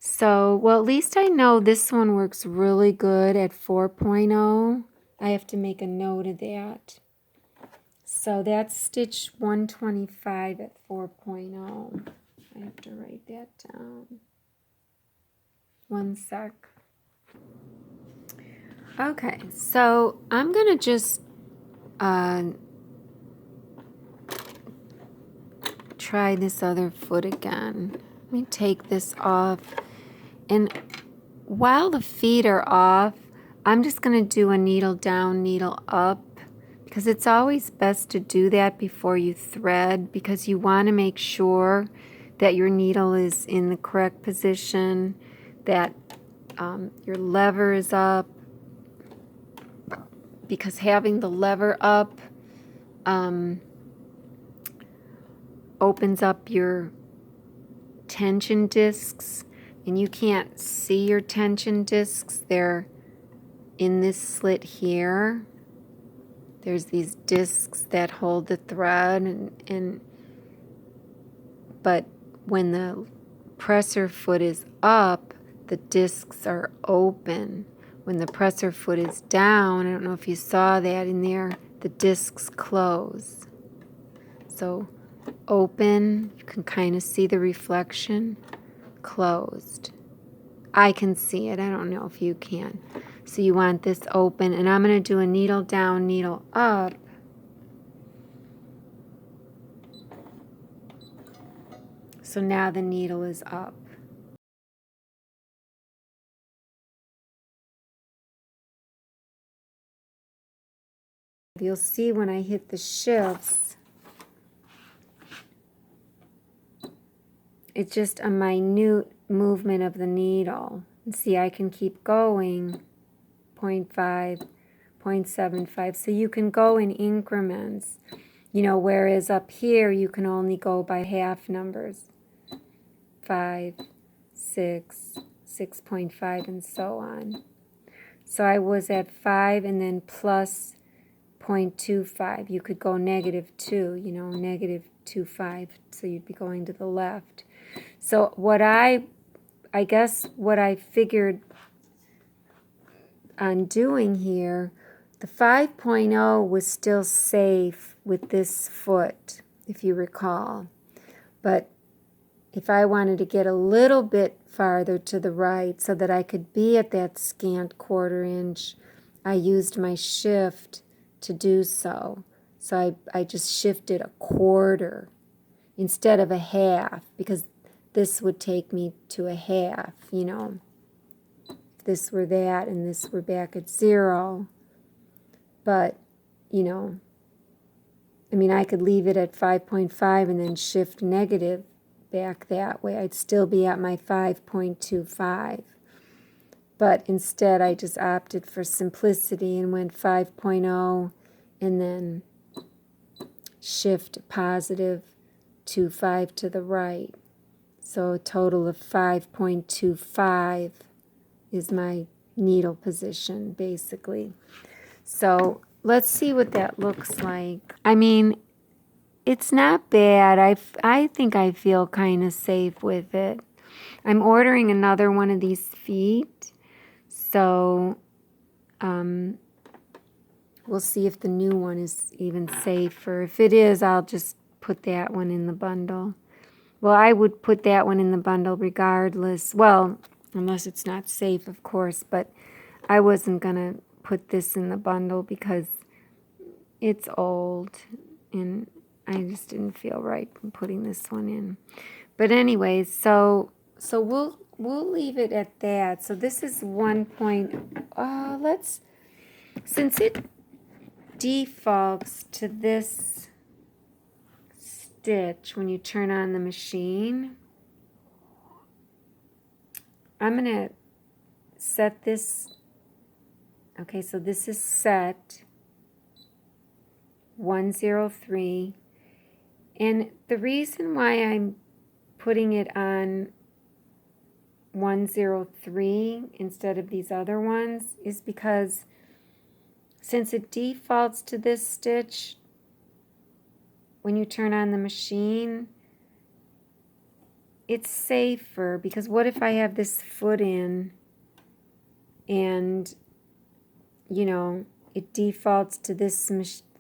Speaker 1: So, well, at least I know this one works really good at 4.0. I have to make a note of that. So that's stitch 125 at 4.0. I have to write that down. One sec. Okay, so I'm going to just try this other foot again. Let me take this off. And while the feet are off, I'm just going to do a needle down, needle up, because it's always best to do that before you thread, because you want to make sure that your needle is in the correct position, that your lever is up, because having the lever up opens up your tension discs, and you can't see your tension discs. They're in this slit here. There's these discs that hold the thread, but when the presser foot is up, the discs are open. When the presser foot is down, I don't know if you saw that in there, the discs close. So open, you can kind of see the reflection, closed. I can see it, I don't know if you can. So you want this open, and I'm going to do a needle down, needle up. So now the needle is up. You'll see when I hit the shifts, it's just a minute movement of the needle. And see, I can keep going, 0.5, 0.75. So you can go in increments, you know, whereas up here you can only go by half numbers. 5, 6, 6.5, and so on. So I was at 5 and then plus 0.25. You could go -2, you know, -2.5. So you'd be going to the left. So what I guess what I figured on doing here, the 5.0 was still safe with this foot, if you recall. But if I wanted to get a little bit farther to the right so that I could be at that scant 1/4 inch, I used my shift to do so. So I just shifted a 1/4 instead of a half, because this would take me to a half, you know. If this were that and this were back at 0. But, you know, I mean, I could leave it at 5.5 and then shift negative back that way. I'd still be at my 5.25. But instead, I just opted for simplicity and went 5.0 and then shift +2.5 to the right. So a total of 5.25 is my needle position, basically. So let's see what that looks like. I mean, it's not bad. I think I feel kind of safe with it. I'm ordering another one of these feet. So we'll see if the new one is even safer. If it is, I'll just put that one in the bundle. Well, I would put that one in the bundle regardless. Well, unless it's not safe, of course. But I wasn't going to put this in the bundle because it's old. And I just didn't feel right putting this one in. But anyways, so we'll leave it at that. So this is 1 point. Since it defaults to this stitch when you turn on the machine, I'm going to set this. Okay, so this is set 103. And the reason why I'm putting it on 103 instead of these other ones is because since it defaults to this stitch when you turn on the machine, it's safer, because what if I have this foot in and, you know, it defaults to this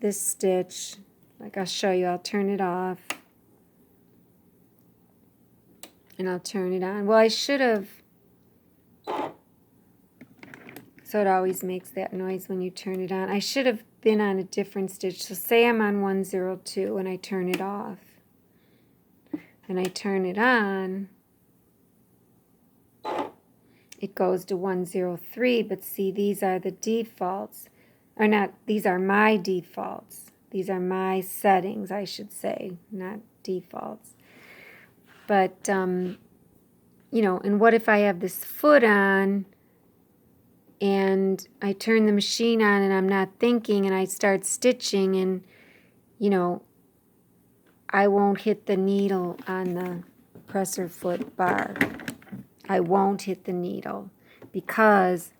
Speaker 1: stitch. Like, I'll show you. I'll turn it off and I'll turn it on. Well, I should have. So it always makes that noise when you turn it on. I should have been on a different stitch. So say I'm on 102 and I turn it off. And I turn it on. It goes to 103. But see, these are the defaults. Or not, these are my defaults. These are my settings, I should say, not defaults. But, you know, and what if I have this foot on and I turn the machine on and I'm not thinking and I start stitching and, you know, I won't hit the needle on the presser foot bar. I won't hit the needle because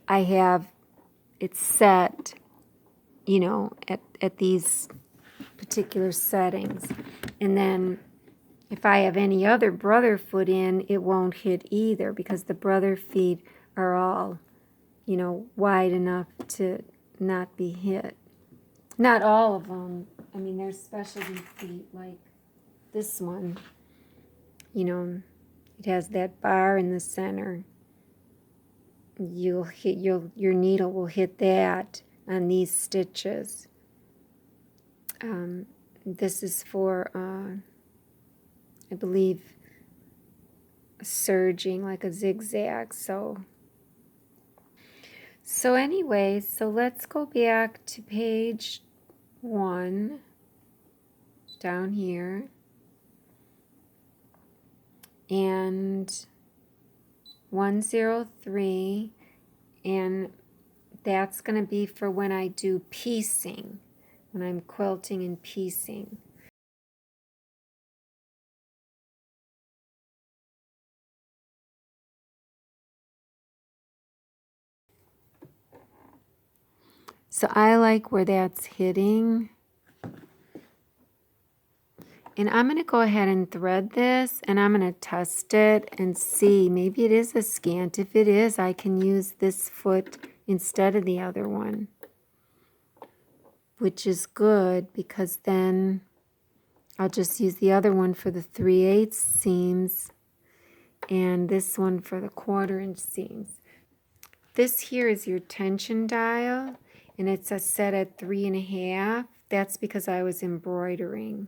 Speaker 1: I have it set, you know, at these particular settings. And then if I have any other brother foot in, it won't hit either, because the brother feet are all, you know, wide enough to not be hit. Not all of them. I mean, there's specialty feet like this one. You know, it has that bar in the center. You'll hit your needle will hit that on these stitches. This is for I believe, surging like a zigzag. So anyway, so let's go back to page 1 down here, and 103, and that's going to be for when I do piecing, when I'm quilting and piecing. So I like where that's hitting. And I'm going to go ahead and thread this, and I'm going to test it and see. Maybe it is a scant. If it is, I can use this foot instead of the other one, which is good because then I'll just use the other one for the 3/8 seams and this one for the 1/4" seams. This here is your tension dial, and it's a set at 3.5. That's because I was embroidering.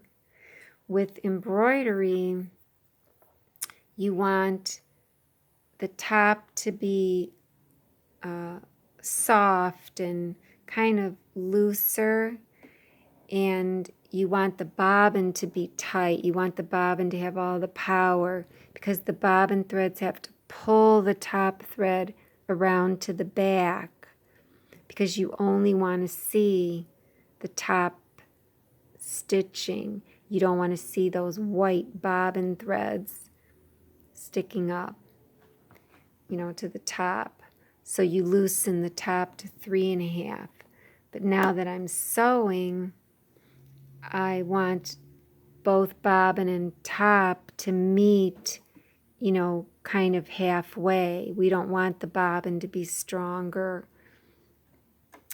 Speaker 1: With embroidery, you want the top to be soft and kind of looser, and you want the bobbin to be tight. You want the bobbin to have all the power, because the bobbin threads have to pull the top thread around to the back, because you only want to see the top stitching. You don't want to see those white bobbin threads sticking up, you know, to the top. So you loosen the top to 3.5. But now that I'm sewing, I want both bobbin and top to meet, you know, kind of halfway. We don't want the bobbin to be stronger.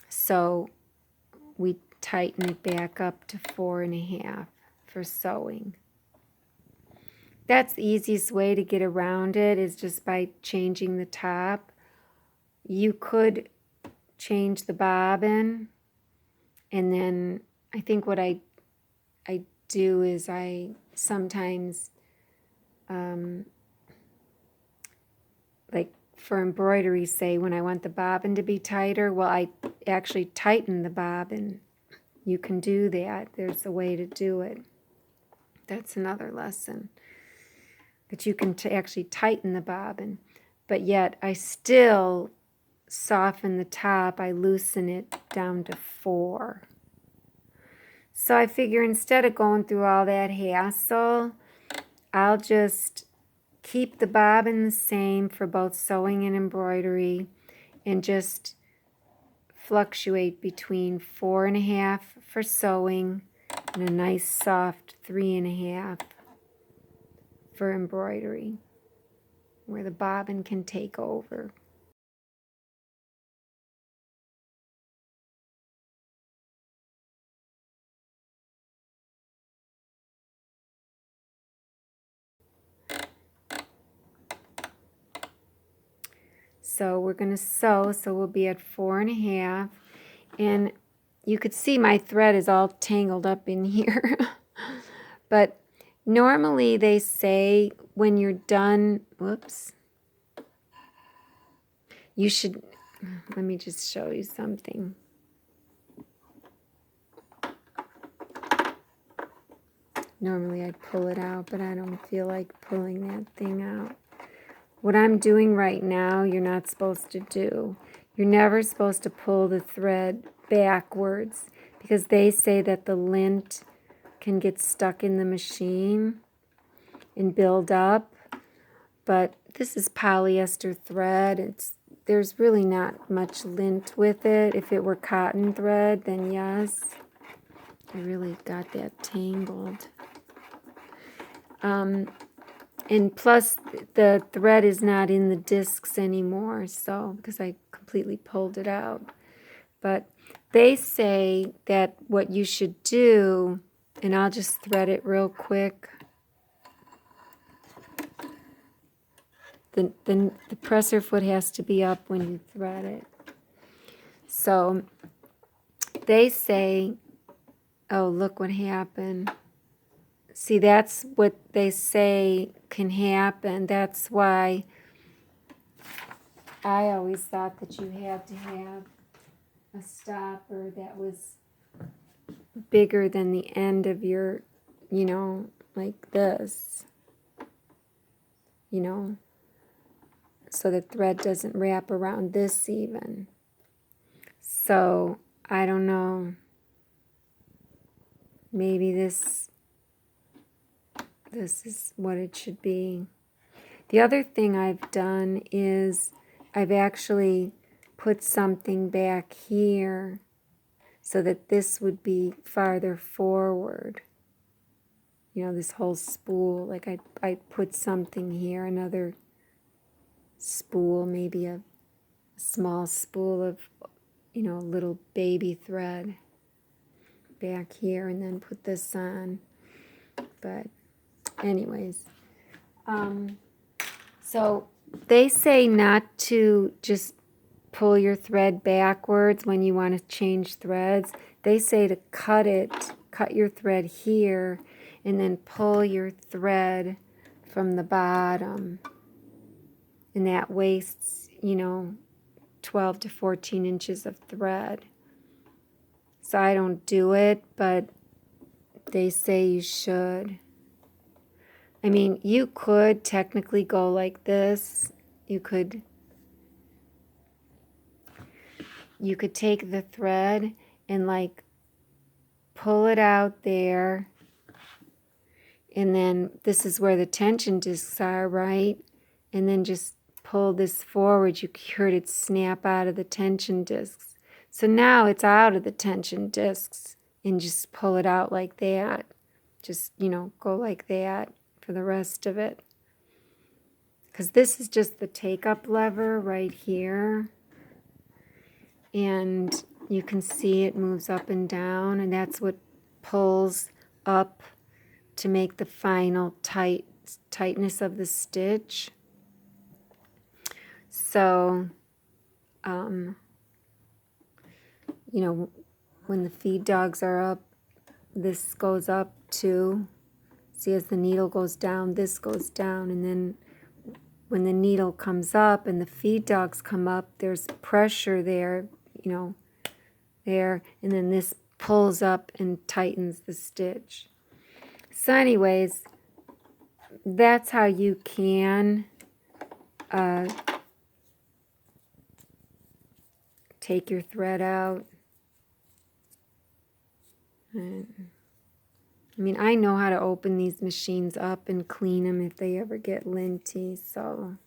Speaker 1: So we tighten it back up to 4.5 for sewing. That's the easiest way to get around it, is just by changing the top. You could change the bobbin, and then I think what I do is I sometimes, like for embroidery, say when I want the bobbin to be tighter, well, I actually tighten the bobbin. You can do that. There's a way to do it. That's another lesson. But you can actually tighten the bobbin. But yet I still soften the top. I loosen it down to 4. So I figure instead of going through all that hassle, I'll just keep the bobbin the same for both sewing and embroidery, and just fluctuate between 4.5 for sewing and a nice soft 3.5 for embroidery, where the bobbin can take over. So we're going to sew, so we'll be at 4.5, and you could see my thread is all tangled up in here. But normally they say when you're done, whoops, you should, let me just show you something. Normally I'd pull it out, but I don't feel like pulling that thing out. What I'm doing right now, you're not supposed to do. You're never supposed to pull the thread backwards, because they say that the lint can get stuck in the machine and build up. But this is polyester thread. There's really not much lint with it. If it were cotton thread, then yes. I really got that tangled. And plus, the thread is not in the discs anymore, so because I completely pulled it out. But they say that what you should do, and I'll just thread it real quick. The presser foot has to be up when you thread it. So they say, oh, look what happened. See, that's what they say can happen. That's why I always thought that you had to have a stopper that was bigger than the end of your, you know, like this, you know, so the thread doesn't wrap around this even. So, I don't know. Maybe this is what it should be. The other thing I've done is I've actually put something back here so that this would be farther forward. You know, this whole spool, like I put something here, another spool, maybe a small spool of, you know, little baby thread back here, and then put this on. But anyways, so they say not to just pull your thread backwards when you want to change threads. They say to cut your thread here, and then pull your thread from the bottom. And that wastes, you know, 12 to 14 inches of thread. So I don't do it, but they say you should. I mean, you could technically go like this. You could take the thread and like pull it out there. And then this is where the tension discs are, right? And then just pull this forward. You heard it snap out of the tension discs. So now it's out of the tension discs, and just pull it out like that. Just, you know, go like that for the rest of it. Because this is just the take-up lever right here. And you can see it moves up and down, and that's what pulls up to make the final tightness of the stitch. So, you know, when the feed dogs are up, this goes up too. See, as the needle goes down, this goes down. And then when the needle comes up and the feed dogs come up, there's pressure there, you know, there. And then this pulls up and tightens the stitch. So anyways, that's how you can take your thread out. I mean, I know how to open these machines up and clean them if they ever get linty, so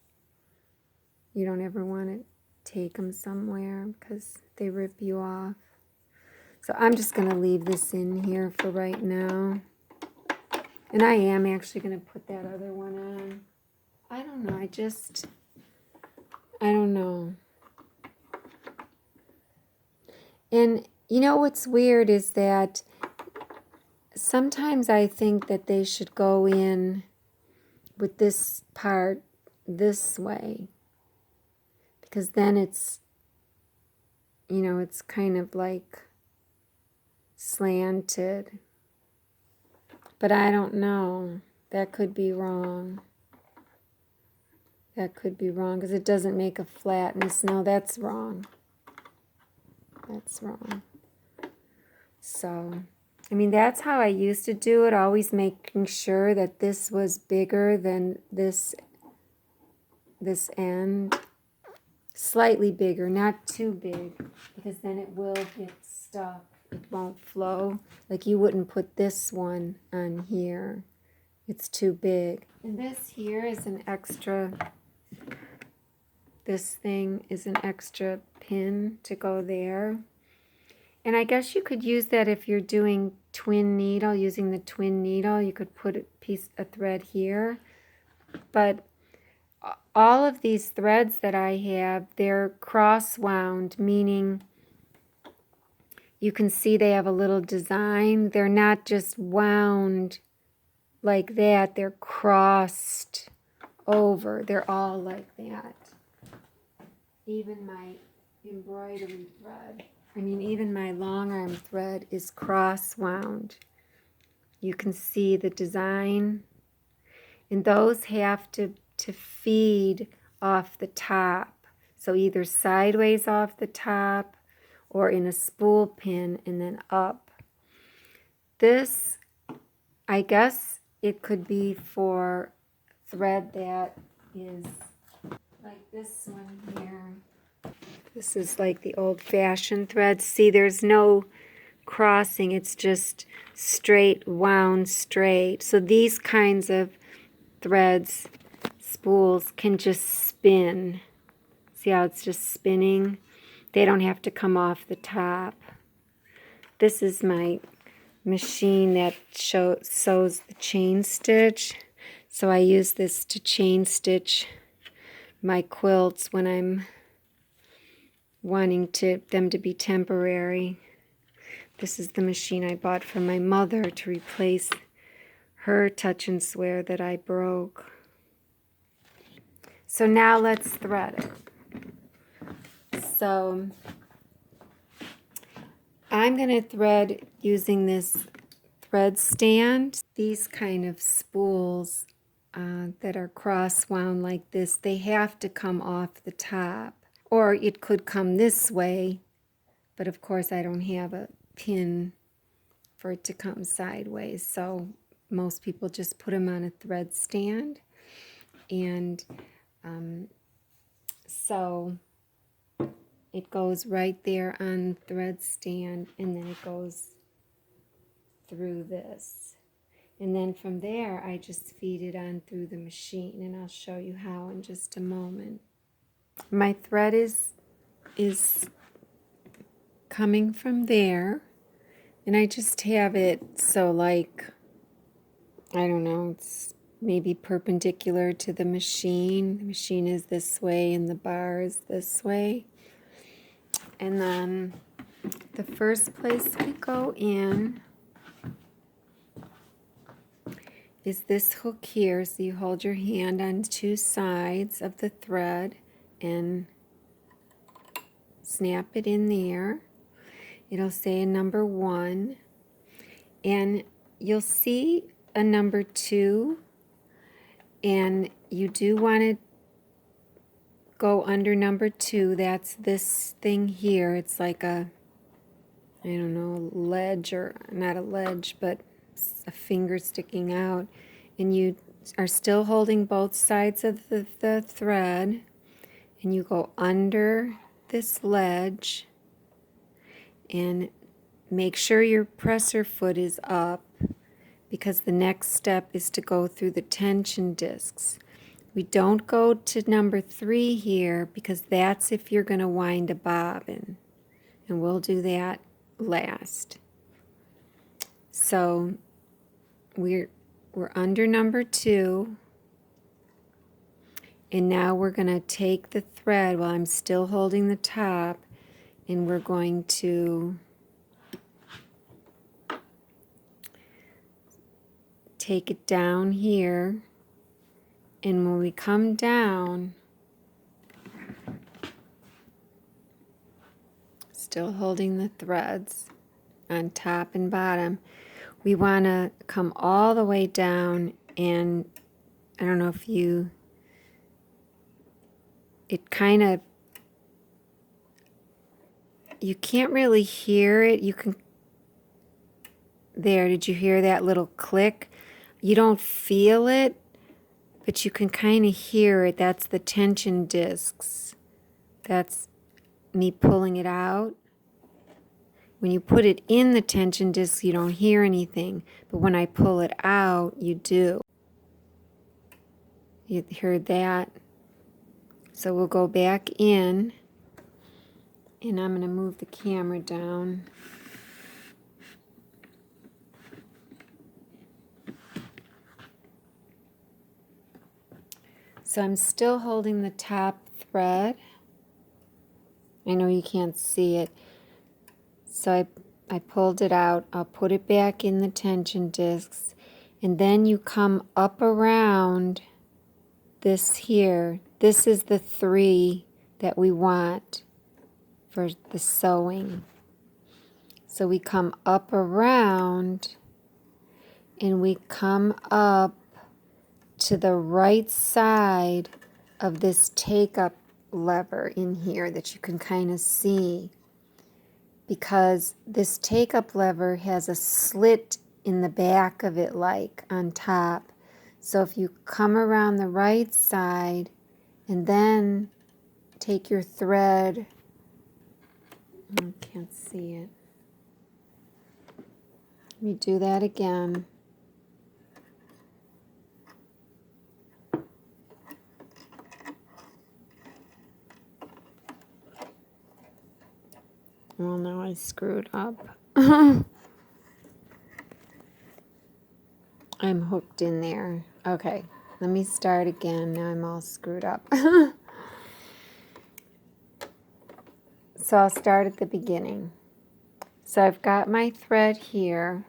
Speaker 1: you don't ever want to take them somewhere because they rip you off. So I'm just going to leave this in here for right now. And I am actually going to put that other one on. I don't know, I don't know. And you know what's weird is that sometimes I think that they should go in with this part this way, because then it's, you know, it's kind of like slanted. But I don't know. That could be wrong. That could be wrong because it doesn't make a flatness. No, that's wrong. That's wrong. So, I mean, that's how I used to do it, always making sure that this was bigger than this end. Slightly bigger, not too big, because then it will get stuck. It won't flow. Like you wouldn't put this one on here. It's too big. And this here is an extra, this thing is an extra pin to go there. And I guess you could use that if you're doing twin needle, using the twin needle. You could put a thread here. But all of these threads that I have, they're cross-wound, meaning you can see they have a little design. They're not just wound like that. They're crossed over. They're all like that. Even my embroidery thread, I mean, even my long arm thread is cross-wound. you can see the design. And those have to feed off the top. So either sideways off the top or in a spool pin and then up. This, I guess it could be for thread that is like this one here. This is like the old-fashioned thread. See, there's no crossing. It's just straight, wound straight. So these kinds of threads, spools, can just spin. See how it's just spinning? They don't have to come off the top. This is my machine that sews the chain stitch. So I use this to chain stitch my quilts when I'm wanting them to be temporary. This is the machine I bought from my mother to replace her touch and swear that I broke. So now let's thread it. So I'm going to thread using this thread stand. These kind of spools that are cross wound like this, they have to come off the top. Or it could come this way, but of course I don't have a pin for it to come sideways. So most people just put them on a thread stand. And so it goes right there on the thread stand, and then it goes through this. And then from there, I just feed it on through the machine, and I'll show you how in just a moment. My thread is coming from there, and I just have it so like, I don't know, it's maybe perpendicular to the machine. The machine is this way, and the bar is this way. And then the first place we go in is this hook here. So you hold your hand on two sides of the thread and snap it in there. It'll say a number 1, and you'll see a number 2, and you do want to go under number 2. That's this thing here. It's like a, I don't know, ledge, or not a ledge, but a finger sticking out, and you are still holding both sides of the thread, and you go under this ledge and make sure your presser foot is up, because the next step is to go through the tension discs. We don't go to number 3 here because that's if you're going to wind a bobbin, and we'll do that last. So we're under number 2, and now we're going to take the thread while I'm still holding the top, and we're going to take it down here, and when we come down, still holding the threads on top and bottom, we want to come all the way down, and I don't know if it kind of, you can't really hear it. You can, there, did you hear that little click? You don't feel it, but you can kind of hear it. That's the tension discs. That's me pulling it out. When you put it in the tension discs, you don't hear anything, but when I pull it out, you do. You heard that? So we'll go back in, and I'm going to move the camera down. So I'm still holding the top thread. I know you can't see it. So I pulled it out. I'll put it back in the tension discs, and then you come up around this here. This is the 3 that we want for the sewing. So we come up around, and we come up to the right side of this take-up lever in here that you can kind of see, because this take-up lever has a slit in the back of it, like on top. So if you come around the right side and then take your thread, I can't see it. Let me do that again. Well, now I screwed up. I'm hooked in there. Okay, let me start again. Now I'm all screwed up. So I'll start at the beginning. So I've got my thread here.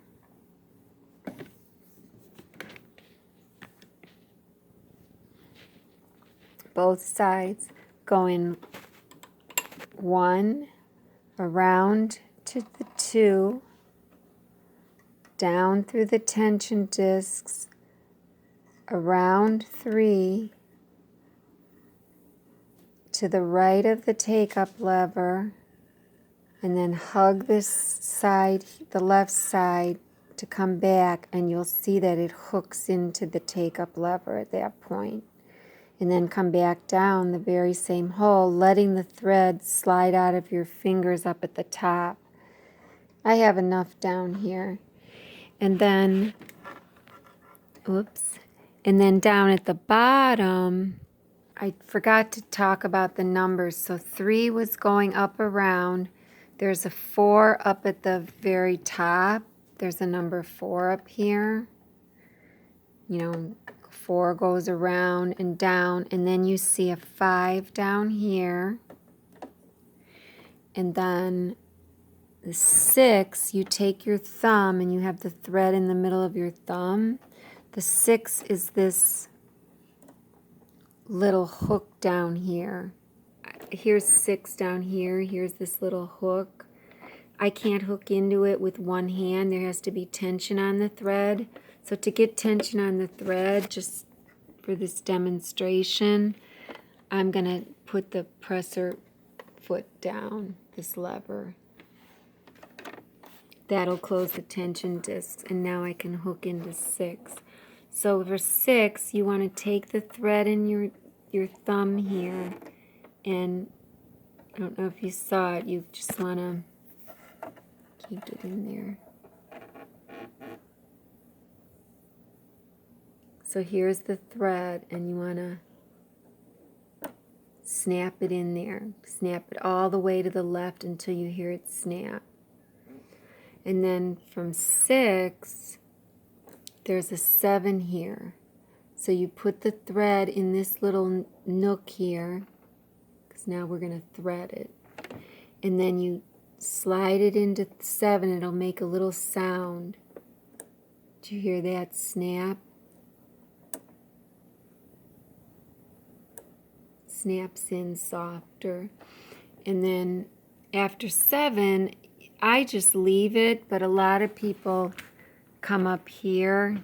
Speaker 1: Both sides going one, around to the two, down through the tension discs, around three, to the right of the take-up lever, and then hug this side, the left side, to come back, and you'll see that it hooks into the take-up lever at that point. And then come back down the very same hole, letting the thread slide out of your fingers up at the top. I have enough down here. And then, oops, and then down at the bottom, I forgot to talk about the numbers. So 3 was going up around. There's a 4 up at the very top. There's a number 4 up here. You know, 4 goes around and down, and then you see a 5 down here. And then the 6, you take your thumb and you have the thread in the middle of your thumb. The 6 is this little hook down here. Here's 6 down here. Here's this little hook. I can't hook into it with one hand. There has to be tension on the thread. So to get tension on the thread, just for this demonstration, I'm going to put the presser foot down, this lever. That'll close the tension discs, and now I can hook into 6. So for 6, you want to take the thread in your thumb here, and I don't know if you saw it, you just want to keep it in there. So here's the thread, and you want to snap it in there. Snap it all the way to the left until you hear it snap. And then from 6, there's a 7 here. So you put the thread in this little nook here, because now we're going to thread it. And then you slide it into 7. It'll make a little sound. Did you hear that snap? Snaps in softer. And then after 7, I just leave it, but a lot of people come up here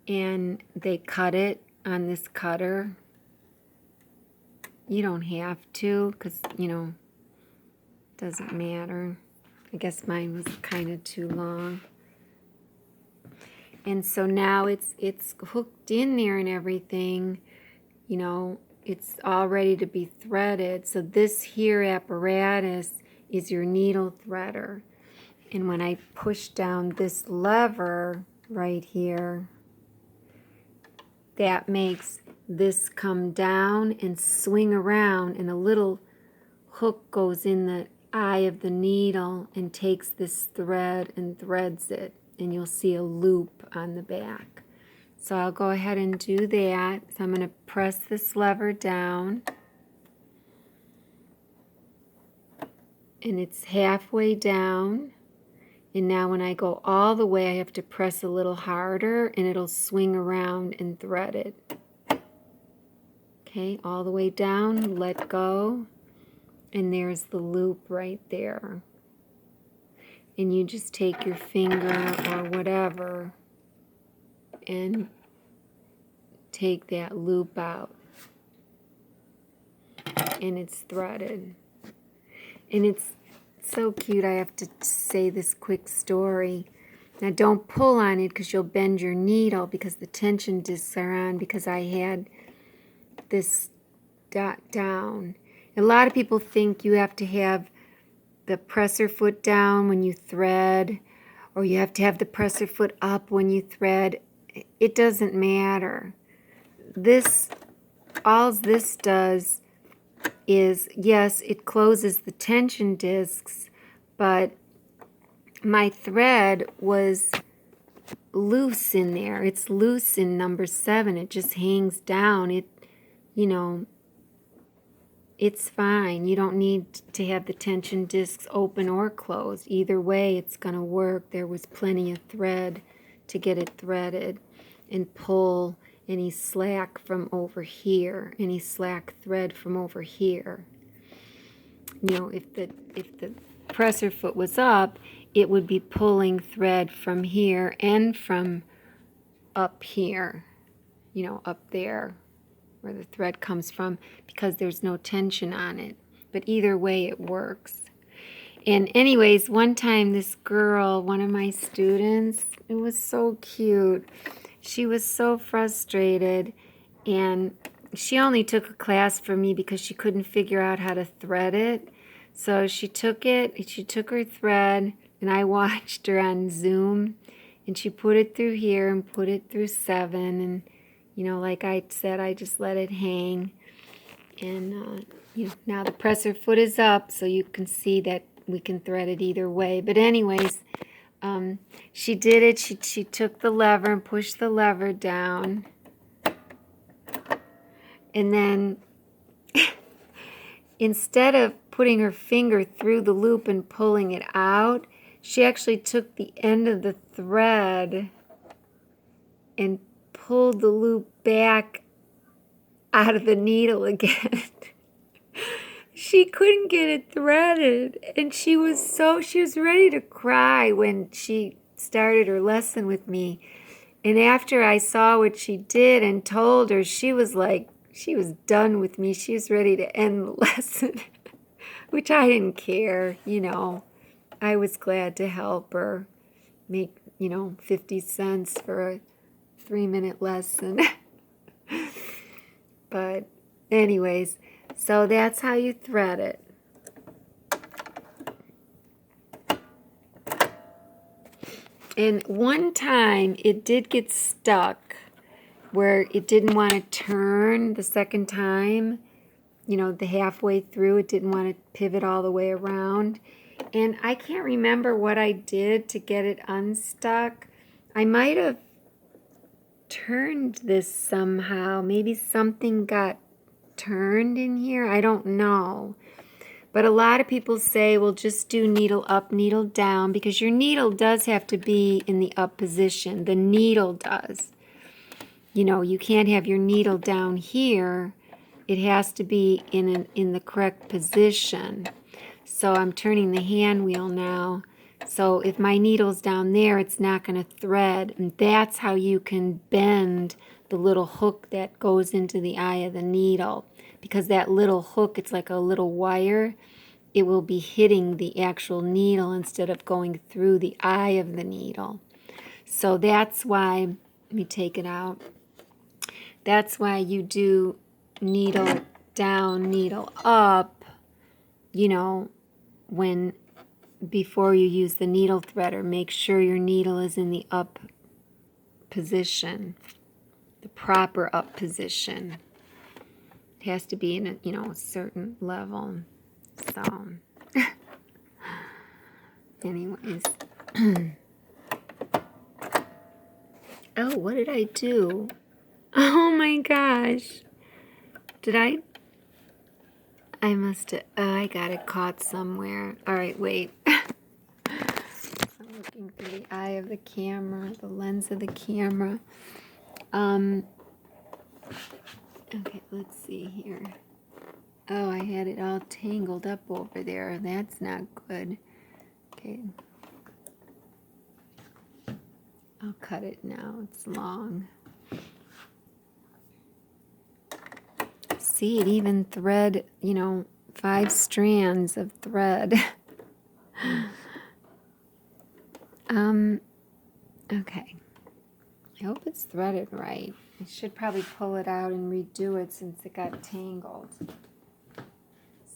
Speaker 1: and they cut it on this cutter. You don't have to, because, you know, it doesn't matter. I guess mine was kind of too long. And so now it's hooked in there and everything. You know, it's all ready to be threaded. So this here apparatus is your needle threader. And when I push down this lever right here, that makes this come down and swing around, and a little hook goes in the eye of the needle and takes this thread and threads it, and you'll see a loop on the back. So I'll go ahead and do that. So I'm going to press this lever down, and it's halfway down. And now when I go all the way, I have to press a little harder, and it'll swing around and thread it. Okay, all the way down, let go, and there's the loop right there. and you just take your finger or whatever and take that loop out, and it's threaded. And it's so cute. I have to say this quick story. Now don't pull on it because you'll bend your needle because the tension discs are on, because I had this dot down. A lot of people think you have to have the presser foot down when you thread, or you have to have the presser foot up when you thread. It doesn't matter. All this does is, yes, it closes the tension discs, but my thread was loose in there. It's loose in number 7. It just hangs down. It's fine. You don't need to have the tension discs open or closed. Either way, it's going to work. There was plenty of thread to get it threaded, and pull any slack from over here, any slack thread from over here. If the presser foot was up, it would be pulling thread from here and from up here, up there where the thread comes from, because there's no tension on it. But either way, it works. And anyways, one time this girl, one of my students, it was so cute. She was so frustrated, and she only took a class from me because she couldn't figure out how to thread it. So she took her thread, and I watched her on Zoom, and she put it through here and put it through 7, and like I said, I just let it hang. And now the presser foot is up, so you can see that we can thread it either way. But anyways, she did it. She took the lever and pushed the lever down, and then instead of putting her finger through the loop and pulling it out, she actually took the end of the thread and pulled the loop back out of the needle again. She couldn't get it threaded, and she was ready to cry when she started her lesson with me. And after I saw what she did and told her, she was done with me. She was ready to end the lesson, which I didn't care, I was glad to help her make, 50 cents for a 3-minute lesson. But anyways, so that's how you thread it. And one time it did get stuck where it didn't want to turn the second time. The halfway through, it didn't want to pivot all the way around. And I can't remember what I did to get it unstuck. I might have turned this somehow. Maybe something got turned in here. I don't know. But a lot of people say, well, just do needle up, needle down, because your needle does have to be in the up position. The needle does. You can't have your needle down here. It has to be in the correct position. So I'm turning the hand wheel now. So if my needle's down there, it's not going to thread. And that's how you can bend the little hook that goes into the eye of the needle. Because that little hook, it's like a little wire. It will be hitting the actual needle instead of going through the eye of the needle. So that's why, let me take it out. That's why you do needle down, needle up, before you use the needle threader. Make sure your needle is in the up position, the proper up position. It has to be in a certain level. So, anyways. Oh, what did I do? Oh my gosh. I must have, I got it caught somewhere. All right, wait. I'm looking through the eye of the camera, the lens of the camera. Okay, let's see here. Oh, I had it all tangled up over there. That's not good. Okay, I'll cut it now. It's long. See, it even thread, you know, 5 strands of thread. Okay. I hope it's threaded right. I should probably pull it out and redo it since it got tangled.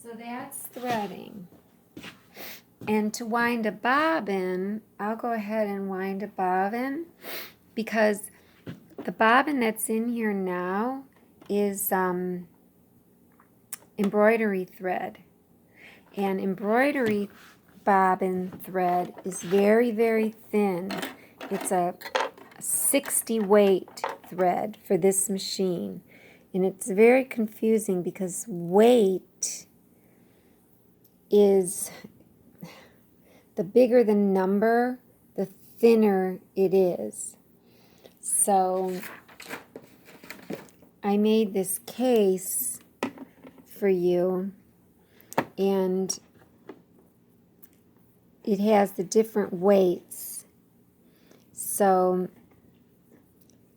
Speaker 1: So that's threading. And to wind a bobbin, I'll go ahead and wind a bobbin because the bobbin that's in here now is embroidery thread. And embroidery bobbin thread is very, very thin. It's a 60 weight thread for this machine. And it's very confusing because weight is, the bigger the number, the thinner it is. So I made this case for you, and it has the different weights. So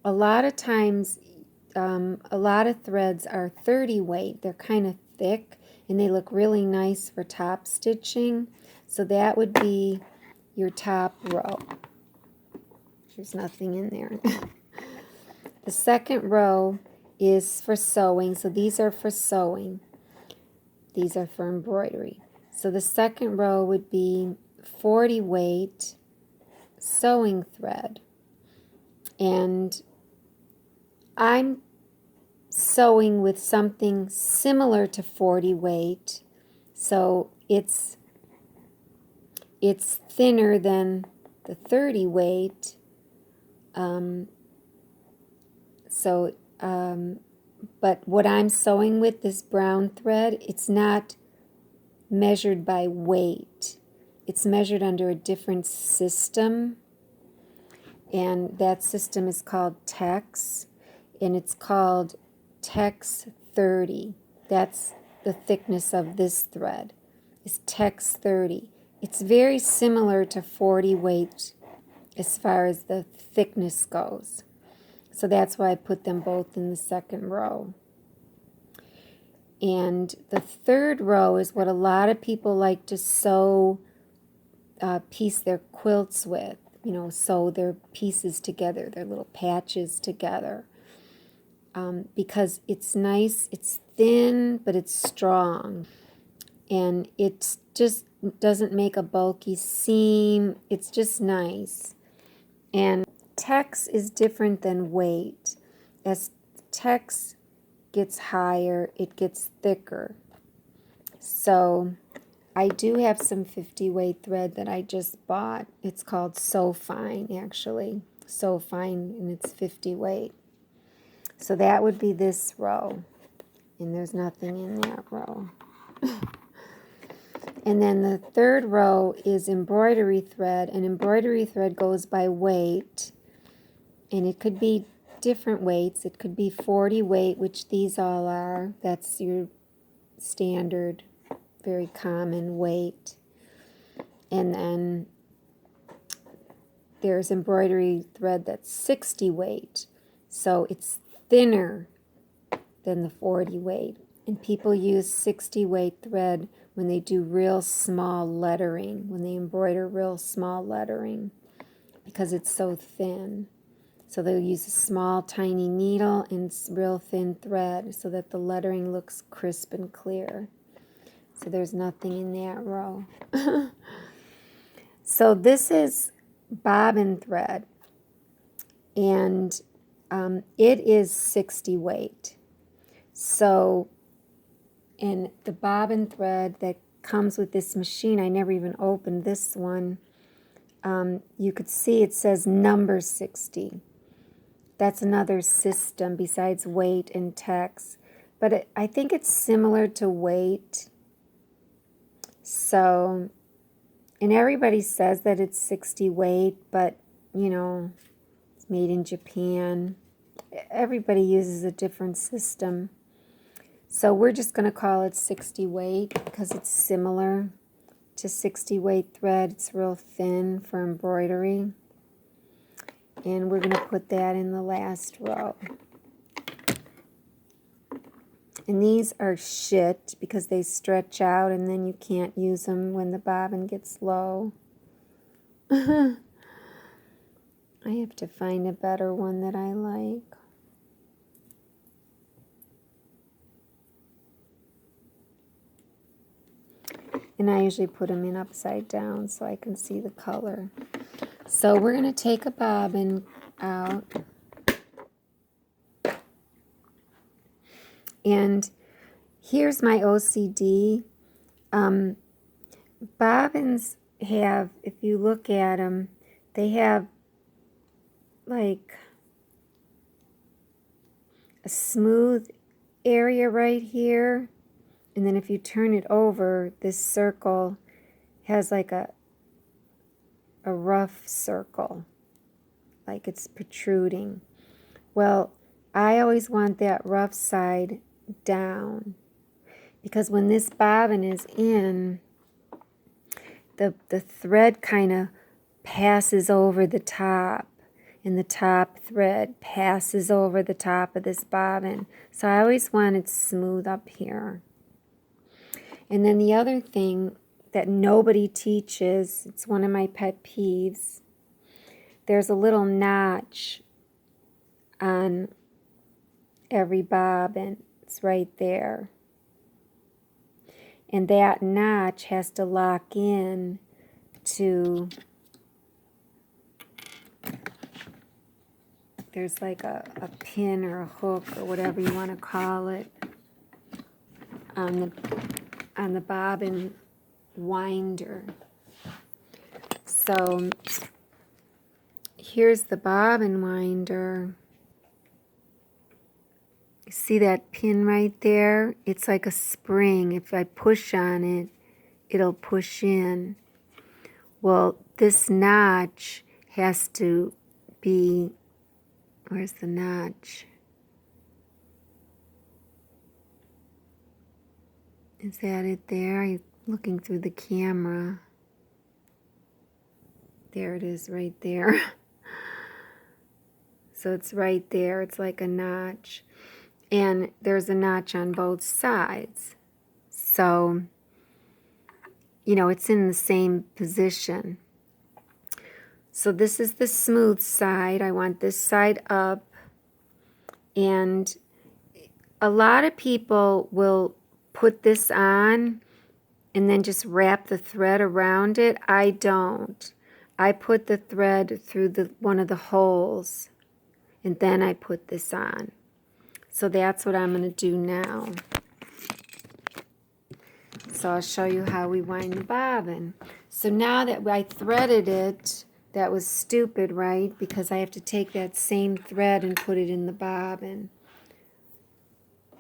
Speaker 1: a lot of times, a lot of threads are 30 weight. They're kind of thick, and they look really nice for top stitching. So that would be your top row. There's nothing in there. The second row is for sewing. So these are for sewing. These are for embroidery. So the second row would be 40 weight sewing thread. And I'm sewing with something similar to 40 weight. So it's thinner than the 30 weight. But what I'm sewing with, this brown thread, it's not measured by weight. It's measured under a different system. And that system is called Tex. And it's called Tex 30. That's the thickness of this thread. It's Tex 30. It's very similar to 40 weight as far as the thickness goes. So that's why I put them both in the second row. And the third row is what a lot of people like to sew, piece their quilts with. You know, sew their pieces together, their little patches together. Because it's nice, it's thin, but it's strong. And it just doesn't make a bulky seam. It's just nice. And Tex is different than weight. As Tex gets higher, it gets thicker. So I do have some 50 weight thread that I just bought. It's called So Fine, actually. So Fine, and it's 50 weight. So that would be this row. And there's nothing in that row. And then the third row is embroidery thread. And embroidery thread goes by weight. And it could be different weights. It could be 40 weight, which these all are. That's your standard, very common weight. And then there's embroidery thread that's 60 weight. So it's thinner than the 40 weight. And people use 60 weight thread when they do real small lettering, when they embroider real small lettering, because it's so thin. So they'll use a small, tiny needle and real thin thread so that the lettering looks crisp and clear. So there's nothing in that row. So this is bobbin thread, and it is 60 weight. So, and the bobbin thread that comes with this machine, I never even opened this one. You could see it says number 60. That's another system besides weight and Tex. But I think it's similar to weight. So, and everybody says that it's 60 weight, but, you know, it's made in Japan. Everybody uses a different system. So we're just going to call it 60 weight because it's similar to 60 weight thread. It's real thin for embroidery. And we're going to put that in the last row. And these are shit because they stretch out and then you can't use them when the bobbin gets low. I have to find a better one that I like. And I usually put them in upside down so I can see the color. So we're going to take a bobbin out. And here's my OCD. Bobbins have, if you look at them, they have like a smooth area right here. And then if you turn it over, this circle has like a rough circle, like it's protruding. Well, I always want that rough side down because when this bobbin is in, the thread kind of passes over the top, and the top thread passes over the top of this bobbin. So I always want it smooth up here. And then the other thing that nobody teaches, it's one of my pet peeves, there's a little notch on every bobbin. It's right there. And that notch has to lock in to, there's like a pin or a hook or whatever you want to call it on the bobbin winder. So here's the bobbin winder. You see that pin right there? It's like a spring. If I push on it, it'll push in. Well, this notch has to be, where's the notch? Is that it there? I'm looking through the camera. There it is right there. So it's right there. It's like a notch. And there's a notch on both sides. So, you know, it's in the same position. So this is the smooth side. I want this side up. And a lot of people will put this on and then just wrap the thread around it. I don't. I put the thread through one of the holes and then I put this on. So that's what I'm going to do now. So I'll show you how we wind the bobbin. So now that I threaded it, that was stupid, right? Because I have to take that same thread and put it in the bobbin.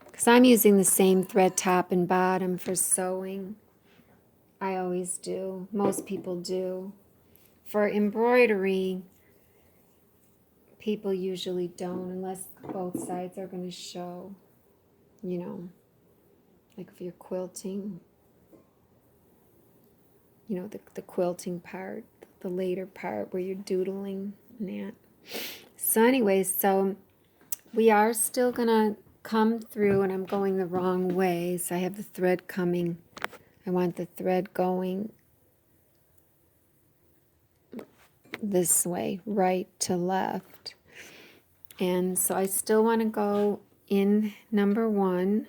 Speaker 1: Because I'm using the same thread top and bottom for sewing. I always do. Most people do. For embroidery, people usually don't unless both sides are going to show. You know, like if you're quilting, you know, the quilting part, the later part where you're doodling and that. So anyways, so we are still going to come through, and I'm going the wrong way, so I have the thread coming. I want the thread going this way, right to left. And so I still want to go in number 1.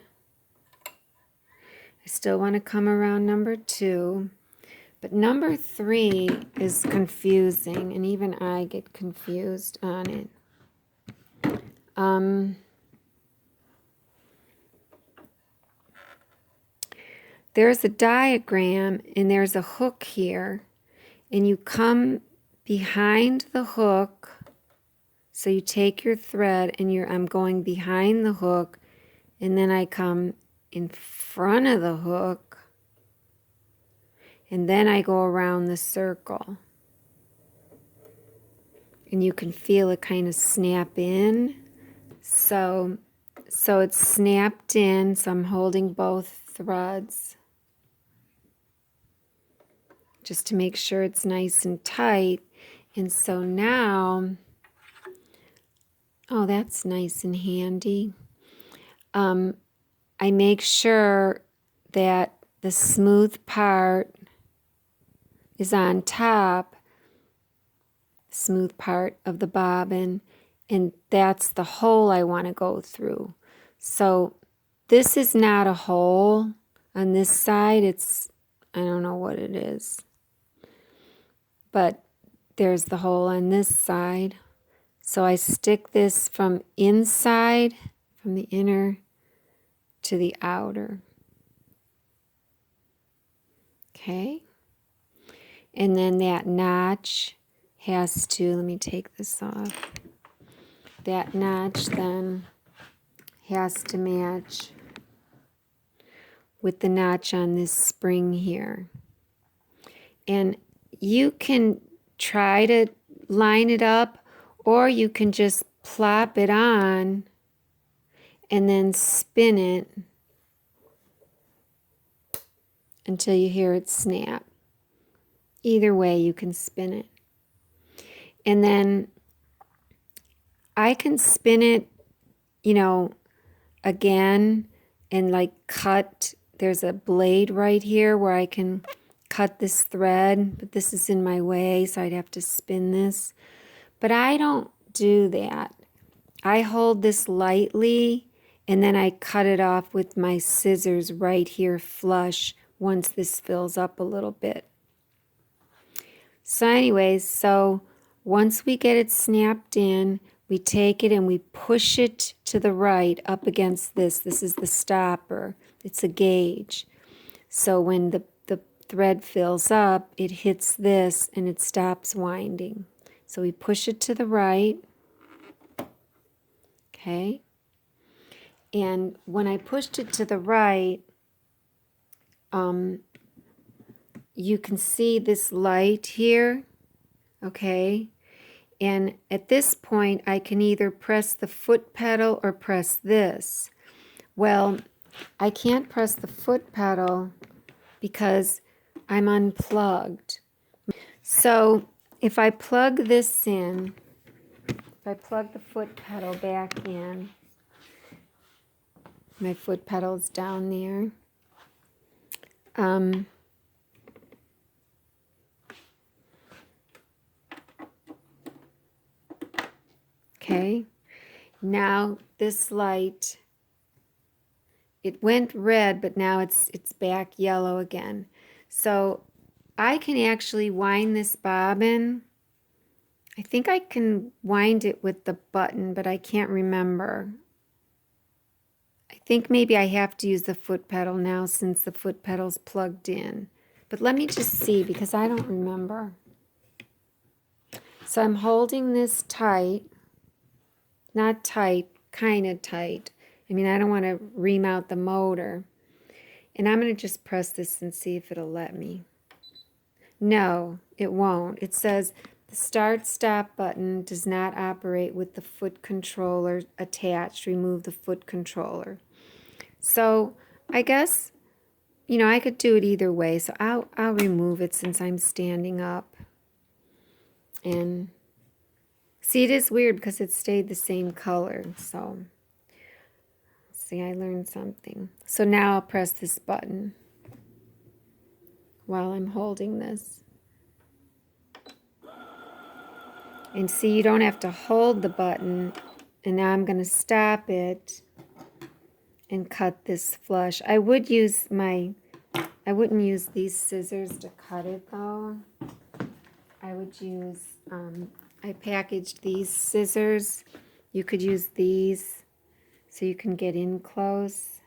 Speaker 1: I still want to come around number 2. But number 3 is confusing, and even I get confused on it. There's a diagram, and there's a hook here, and you come behind the hook. So you take your thread, and I'm going behind the hook, and then I come in front of the hook, and then I go around the circle. And you can feel it kind of snap in. So it's snapped in, so I'm holding both threads just to make sure it's nice and tight. And so now Oh, that's nice and handy. I make sure that the smooth part is on top, smooth part of the bobbin, and that's the hole I want to go through. So this is not a hole on this side. It's, I don't know what it is, but there's the hole on this side. So I stick this from inside, from the inner to the outer. Okay. And then that notch has to, let me take this off. That notch then has to match with the notch on this spring here. And you can try to line it up, or you can just plop it on and then spin it until you hear it snap. Either way, you can spin it. And then I can spin it, you know, again and like cut. There's a blade right here where I can cut this thread, but this is in my way, so I'd have to spin this. But I don't do that. I hold this lightly and then I cut it off with my scissors right here flush once this fills up a little bit. So anyways, so once we get it snapped in, we take it and we push it to the right up against this. This is the stopper. It's a gauge. So when the thread fills up, it hits this and it stops winding. So we push it to the right. Okay. And when I pushed it to the right, you can see this light here. Okay. And at this point, I can either press the foot pedal or press this. Well, I can't press the foot pedal because I'm unplugged. So if I plug this in, if I plug the foot pedal back in, my foot pedal's down there. Okay, now this light, it went red, but now it's back yellow again. So I can actually wind this bobbin. I think I can wind it with the button, but I can't remember. I think maybe I have to use the foot pedal now since the foot pedal's plugged in. But let me just see because I don't remember. So I'm holding this tight. Not tight, kind of tight. I mean, I don't want to ream out the motor. And I'm going to just press this and see if it'll let me. No, it won't. It says the start-stop button does not operate with the foot controller attached. Remove the foot controller. So I guess, you know, I could do it either way. So I'll remove it since I'm standing up. And see, it is weird because it stayed the same color. So see, I learned something. So now I'll press this button while I'm holding this. And see, you don't have to hold the button. And now I'm going to stop it and cut this flush. I wouldn't use these scissors to cut it though. I would use, I packaged these scissors. You could use these so you can get in close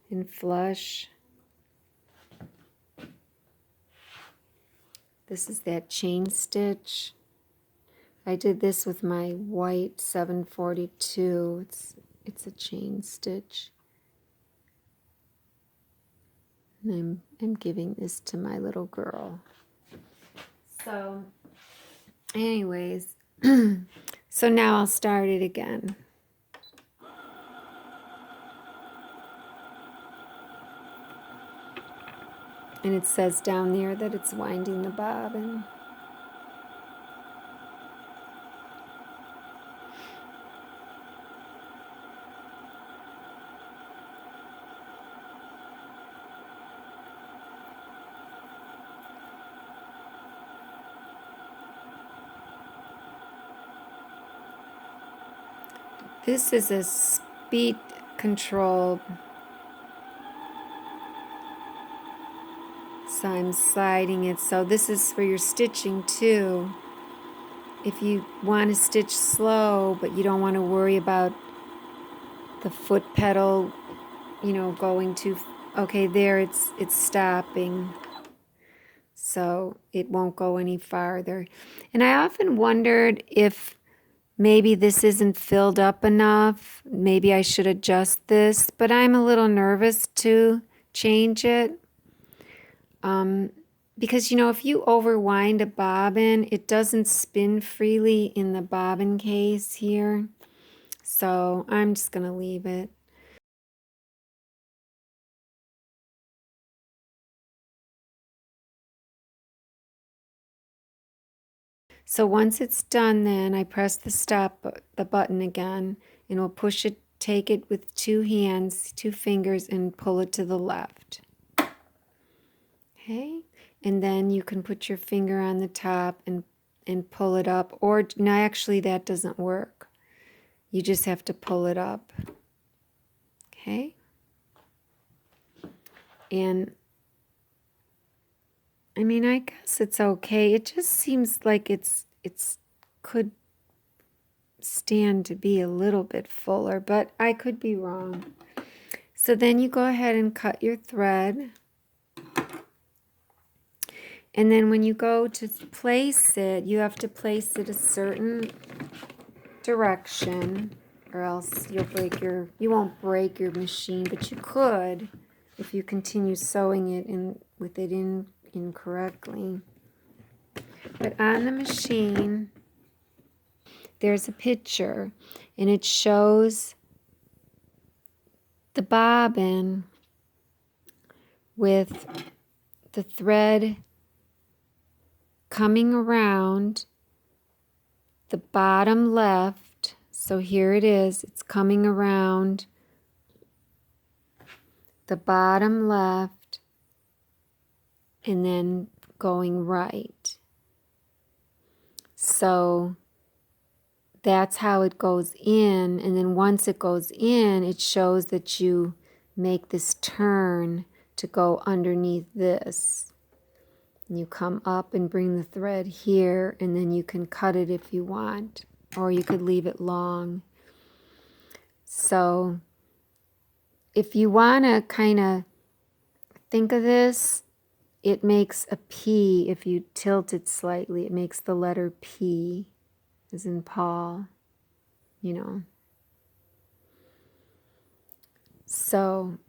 Speaker 1: and flush. This is that chain stitch. I did this with my white 742. It's a chain stitch. And I'm giving this to my little girl. So anyways, so now I'll start it again. And it says down there that it's winding the bobbin. This is a speed control, so I'm sliding it. So this is for your stitching too. If you want to stitch slow, but you don't want to worry about the foot pedal, you know, going too, okay, there it's stopping. So it won't go any farther. And I often wondered if maybe this isn't filled up enough. Maybe I should adjust this, but I'm a little nervous to change it. Because, you know, if you overwind a bobbin, it doesn't spin freely in the bobbin case here. So I'm just going to leave it. So once it's done, then I press the button again, and we'll push it, take it with 2 hands, 2 fingers, and pull it to the left. Okay, and then you can put your finger on the top and pull it up, or no, actually that doesn't work. You just have to pull it up. Okay, and I mean, I guess it's okay. It just seems like it's could stand to be a little bit fuller, but I could be wrong. So then you go ahead and cut your thread. And then when you go to place it, you have to place it a certain direction, or else you won't break your machine, but you could if you continue sewing it with it incorrectly. But on the machine, there's a picture, and it shows the bobbin with the thread coming around the bottom left. So here it is, it's coming around the bottom left and then going right. So that's how it goes in, and then once it goes in, it shows that you make this turn to go underneath this. And you come up and bring the thread here, and then you can cut it if you want, or you could leave it long. So if you want to kind of think of this, it makes a P. If you tilt it slightly, it makes the letter P, as in Paul, you know. So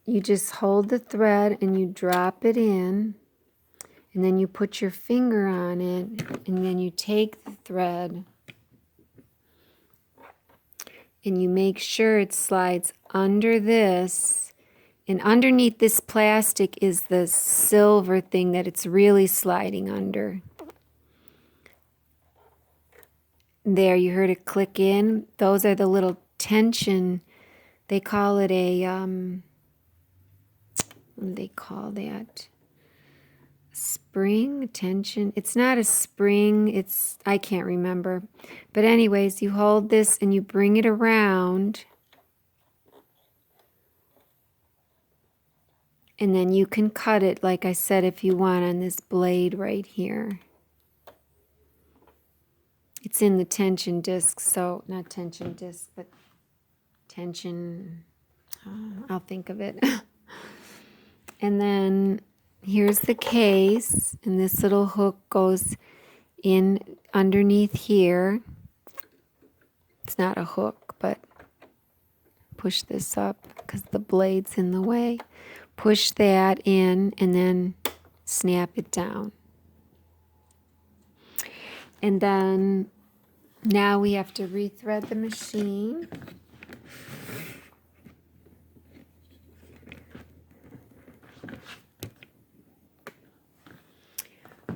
Speaker 1: you just hold the thread and you drop it in, and then you put your finger on it, and then you take the thread and you make sure it slides under this, and underneath this plastic is the silver thing that it's really sliding under. There, you heard it click in. Those are the little tension, they call it a, what do they call that? Spring, tension. It's not a spring, it's, I can't remember. But anyways, you hold this and you bring it around, and then you can cut it, like I said, if you want, on this blade right here. It's in the tension disc, so not tension disc, but tension, I'll think of it. And then here's the case, and this little hook goes in underneath here. It's not a hook, but push this up because the blade's in the way. Push that in and then snap it down. And then now we have to rethread the machine.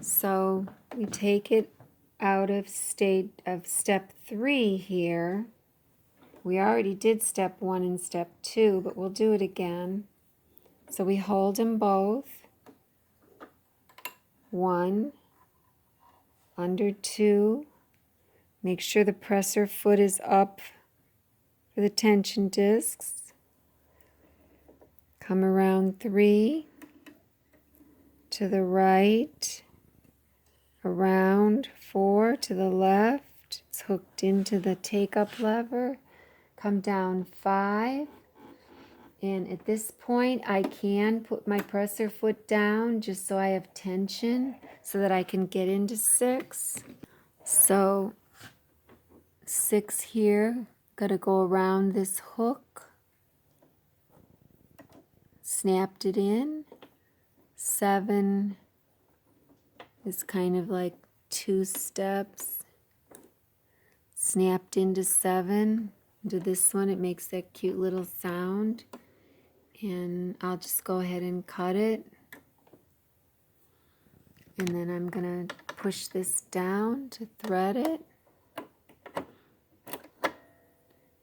Speaker 1: So we take it out of step 3 here. We already did step 1 and step 2, but we'll do it again. So we hold them both. 1, under 2. Make sure the presser foot is up for the tension discs. Come around 3 to the right, around 4 to the left. It's hooked into the take-up lever. Come down 5. And at this point, I can put my presser foot down just so I have tension so that I can get into 6. So 6 here, got to go around this hook. Snapped it in. 7 is kind of like 2 steps. Snapped into 7. Into this one, it makes that cute little sound. And I'll just go ahead and cut it. And then I'm going to push this down to thread it.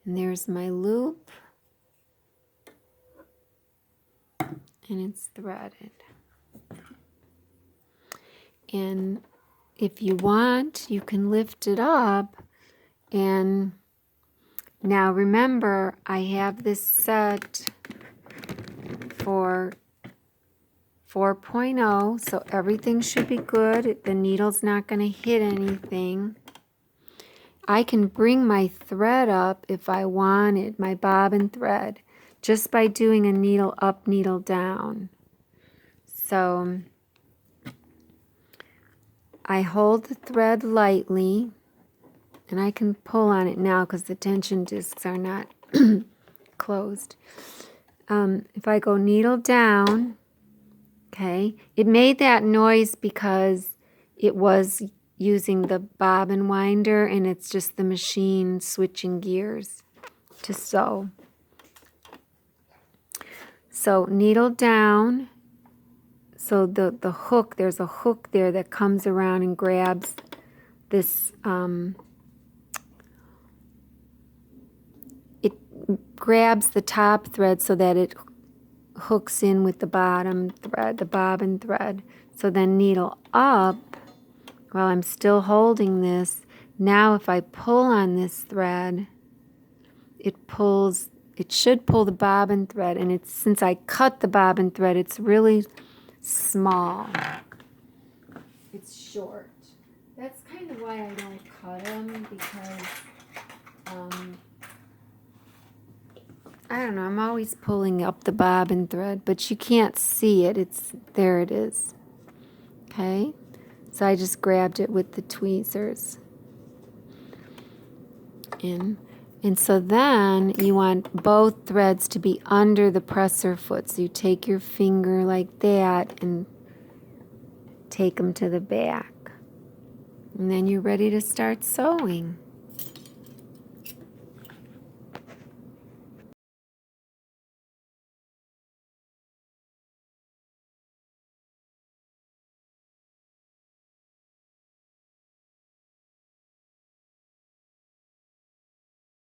Speaker 1: And there's my loop. And it's threaded. And if you want, you can lift it up. And now remember, I have this set for 4.0, so everything should be good. The needle's not going to hit anything. I can bring my thread up if I wanted, my bobbin thread, just by doing a needle up, needle down. So I hold the thread lightly, and I can pull on it now because the tension discs are not closed. If I go needle down, okay, it made that noise because it was using the bobbin winder, and it's just the machine switching gears to sew. So needle down, so the hook, there's a hook there that comes around and grabs this, it grabs the top thread so that it hooks in with the bottom thread, the bobbin thread. So then needle up, while I'm still holding this, now if I pull on this thread, it pulls, it should pull the bobbin thread, and it's, since I cut the bobbin thread, it's really small. It's short. That's kind of why I don't cut them, because I don't know, I'm always pulling up the bobbin thread, but you can't see it. It's, there it is. Okay, so I just grabbed it with the tweezers. And so then you want both threads to be under the presser foot. So you take your finger like that and take them to the back. And then you're ready to start sewing.